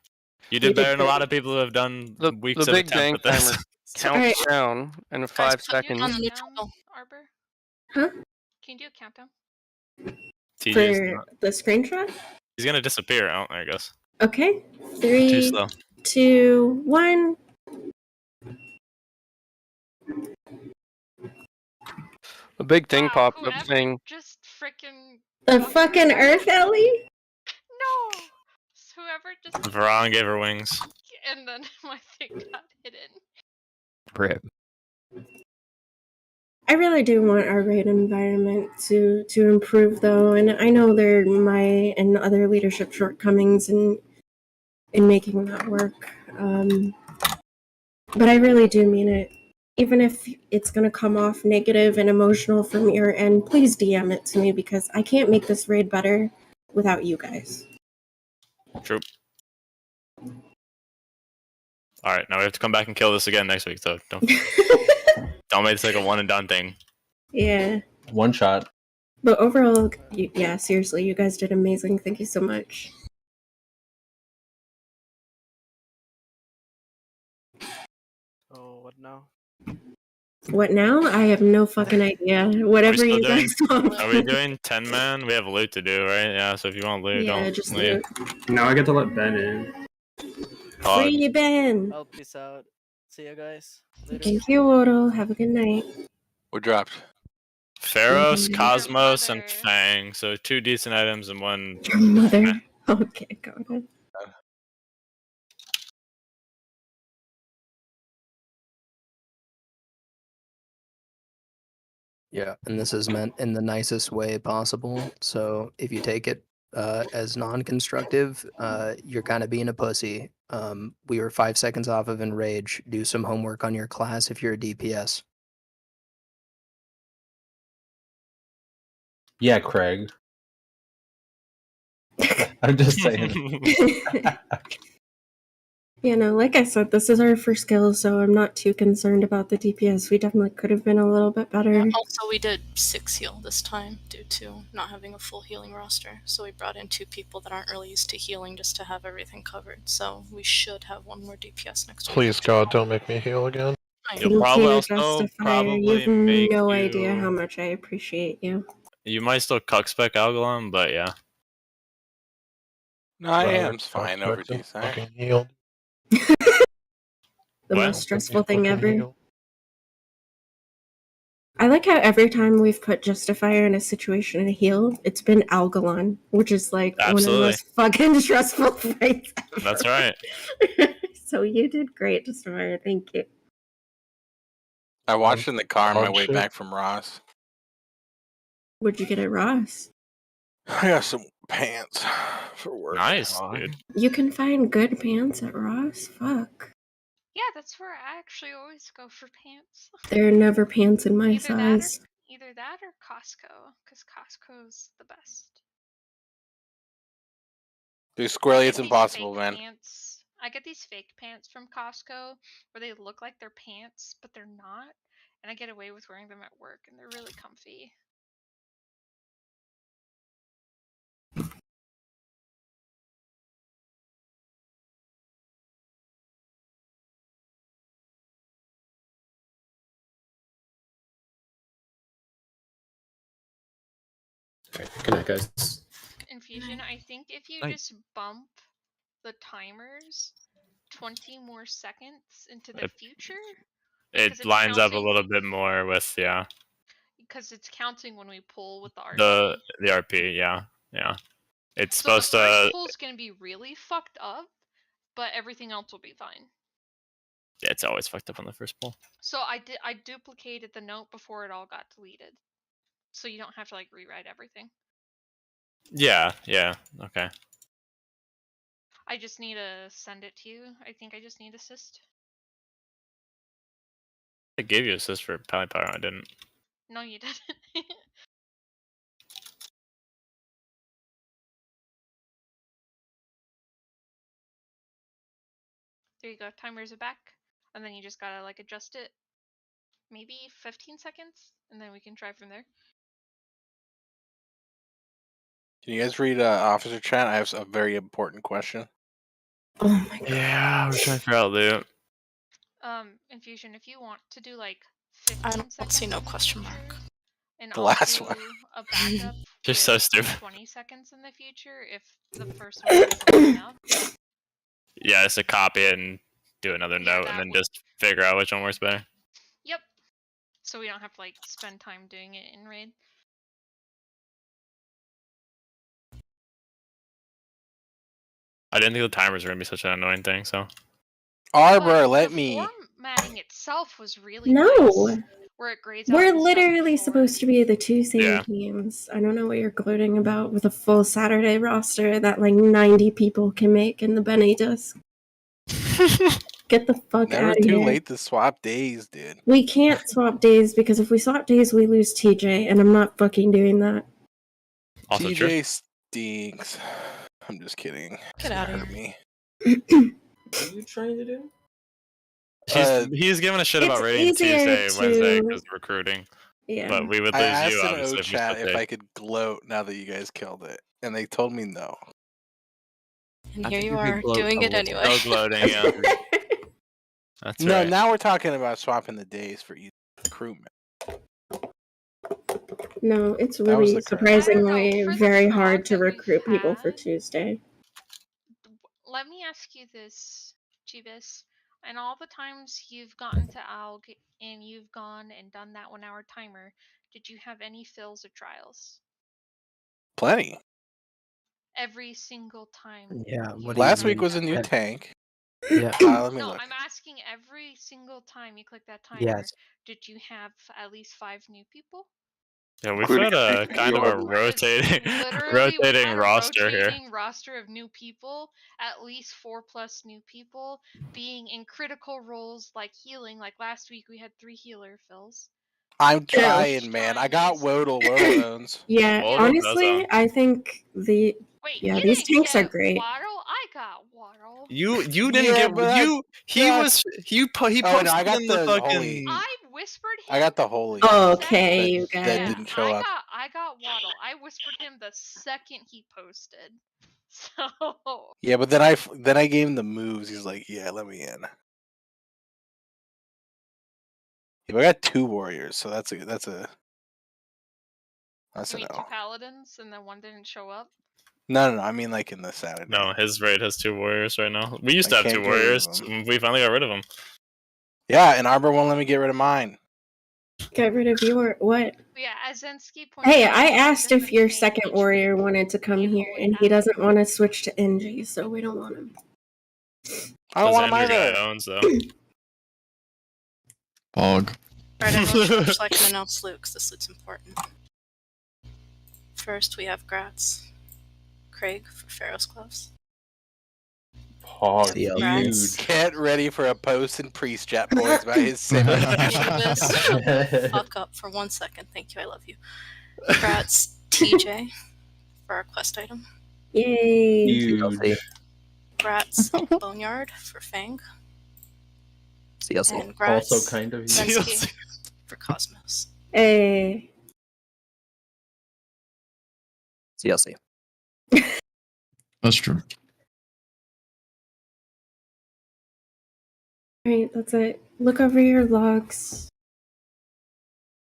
You did did better than a lot great. of people who have done The weeks of Big Bang attempt with this. timer counts down in 5 seconds. On the new title. Arbor? Huh? Can you do a countdown? TJ 's For not- the screenshot? He's gonna disappear. Oh, there he goes. Okay. Too 3, slow. 2, 1. A big thing popped up saying, Just freaking The fucking Earth Ellie? no. Whoever just Veron gave her wings. and then my thing got hidden. Rip. I really do want our raid environment to improve, though, and I know there are my and other leadership shortcomings in making that work. But I really do mean it. Even if it's gonna come off negative and emotional from your end, please DM it to me because I can't make this raid better without you guys. True. All right, now we have to come back and kill this again next week. So don't make this like a one and done thing. Yeah. One shot. But overall, yeah, seriously, you guys did amazing. Thank you so much. Oh, what now? What now? I have no fucking idea. Whatever you guys want. Are we doing 10 man? We have loot to do, right? Yeah. So if you want loot, Yeah, don't just leave. Now I get to let Ben in. Free Ben. Oh, peace out. See you guys. Later. Thank you, Odo. Have a good night. We dropped. Pharaohs, Mhm. Cosmos, and Fang. So 2 decent items and 1. Your mother. Okay, got it. Yeah, and this is meant in the nicest way possible. So if you take it as non-constructive, you're kind of being a pussy. We were 5 seconds off of enrage. Do some homework on your class if you're a DPS. Yeah, Craig. I'm just saying. You know, like I said, this is our first kill, so I'm not too concerned about the DPS. We definitely could have been a little bit better. Also, we did 6 heal this time due to not having a full healing roster. So we brought in 2 people that aren't really used to healing just to have everything covered. So we should have 1 more DPS next week. Please, God, don't make me heal again. You'll probably also Justifier, you probably have make no you... idea how much I appreciate you. You might still cuck spec Algalon, but yeah. No, I Rather am fine over fucking D-Side. healed. The most stressful thing ever. I like how every time we've put Justifier in a situation to heal, it's been Algalon, which is like one of the Absolutely. most fucking stressful fights ever. That's right. So you did great, Justifier. Thank you. I watched in the car on my dog way shit. back from Ross. What'd you get at Ross? I got some pants for work. Nice, dude. You can find good pants at Ross? Fuck. Yeah, that's where I actually always go for pants. There are never pants in my Either that, size. either that or Costco, because Costco's the best. Dude, Squirrely, it's These impossible, fake man. Pants, I get these fake pants from Costco where they look like they're pants, but they're not, and I get away with wearing them at work, and they're really comfy. Alright, good night, guys. Infusion, I think if you Night. just bump the timers 20 more seconds into the It- future, It it's lines up a counting- little bit more with because it's counting when we pull with the RP. the RP. Yeah. It's So supposed the first to. pull's gonna be really fucked up, but everything else will be fine. It's always fucked up on the first pull. So I duplicated the note before it all got deleted, so you don't have to like rewrite everything. Yeah. Okay. I just need to send it to you. I think I just need assist. I gave you assist for Pally Power. I didn't. No, you didn't. There you go. Timers are back, and then you just gotta like adjust it. Maybe 15 seconds, and then we can try from there. Can you guys read Officer Chat? I have a very important question. Oh my god. Yeah, I'm trying to figure out loot. Infusion, if you want to do like I 15 don't seconds see no in the question future, mark. and The I'll last do one. a backup You're so with stupid. 20 seconds in the future if the first one doesn't line up. Yeah, just to copy it and do another Yeah, note, that and then would- just figure out which one works better. Yep. So we don't have to like spend time doing it in raid. I didn't think the timers were gonna be such an annoying thing. So. Arbor, let me. Formatting itself was really No. nice, where it grades out We're the stuff literally before. supposed to be the two same Yeah. teams. I don't know what you're gloating about with a full Saturday roster that like 90 people can make in the Benny disc. Get the fuck Never out of too here. late to swap days, dude. We can't swap days because if we swap days, we lose TJ, and I'm not fucking doing that. Also true. TJ stinks. I'm just kidding. Get outta Hurt here. me. What are you trying to do? He's giving a shit about It's rating easier Tuesday, Wednesday to- because of recruiting. Yeah. But we would I lose asked you in obviously if we O-chat split if days. I could gloat now that you guys killed it, and they told me no. And I here think you you could are gloat doing a it little. anyway. No gloating, yeah. That's No, right. now we're talking about swapping the days for each recruitment. No, it's That was really the current- surprisingly I don't know, for the very hard COD to that we've recruit people for had- Tuesday. Let me ask you this, Chibis. And all the times you've gotten to ALG and you've gone and done that 1 hour timer, did you have any fills or trials? Plenty. Every single time. Yeah, you what do you Last clicked week was a that new button? tank. Yeah. Let me No, look. I'm asking every single time you click that timer, Yes. did you have at least 5 new people? Yeah, we've Including had a a kind of a healer. rotating, Literally, we rotating had a roster here. rotating roster of new people, at least 4+ new people, being in critical roles like healing. Like last week, we had 3 healer fills. I'm Yeah. trying, man. I got Wodle. Wodle owns. Yeah, Well, it does honestly, I think Wait, yeah, you these didn't tanks are get great. Waddle? I got Waddle. You didn't Yeah, get but I you. He got- was he Oh, posted no, I got in the the fucking. holy. I whispered him. I got the holy. Okay, that, you that guys. didn't show up. I got Waddle. I whispered him the second he posted. So Yeah, but then I gave him the moves. He's like, "Yeah, let me in." Yeah, but I got 2 warriors, so that's a you a mean 2 no. paladins and then 1 didn't show up? No. I mean, like in the Saturday. No, his raid has 2 warriors right now. We used I to have 2 can't get rid of warriors. them. We finally got rid of them. Yeah, and Arbor won't let me get rid of mine. Get rid of your what? Yeah, as Zensky pointed Hey, out, I it asked if doesn't your change second warrior wanted to come here, and he doesn't want to switch to NG, so we don't want him. I don't want him Andrew guy either. owns though. Bog. Alright, everyone should so I can announce loot, because this loot's important. First, we have Gratz. Craig for Pharaoh's Gloves. Pog, Gratz. Get ready for a post in priest chat, boys, by his signature. Anubis, shut the fuck up for 1 second. Thank you, I love you. Gratz TJ for our quest item. Yay! Huge. Gratz Boneyard for Fang. CLC. And Gratz Also kind of Zensky for Cosmos. Hey. CLC. That's true. Alright, that's it. Look over your logs.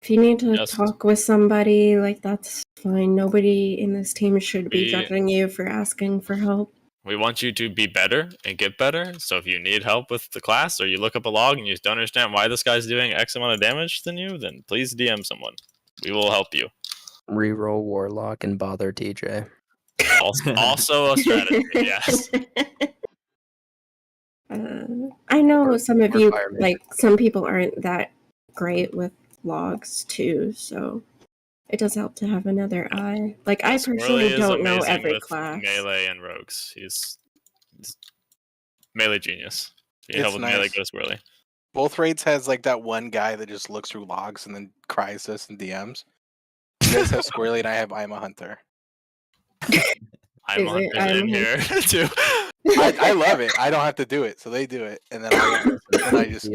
If you need to Yes. talk with somebody, like, that's fine. Nobody in this team should be We- judging you for asking for help. We want you to be better and get better. So if you need help with the class, or you look up a log and you don't understand why this guy's doing X amount of damage than you, then please DM someone. We will help you. Reroll Warlock and bother TJ. Also a strategy, yes. I know some of you, Requirement. like, some people aren't that great with logs too, so it does help to have another eye. Like, I Swirly personally is don't know amazing every with class. melee and rogues. He's melee genius. You It's help with melee, nice. go to Swirly. Both raids has like that one guy that just looks through logs and then cries to us in DMs. You guys have Squirrely and I have I'm a Hunter. I'm Is on it- is I'm in a here too. I love it. I don't have to do it, so they do it, and then I just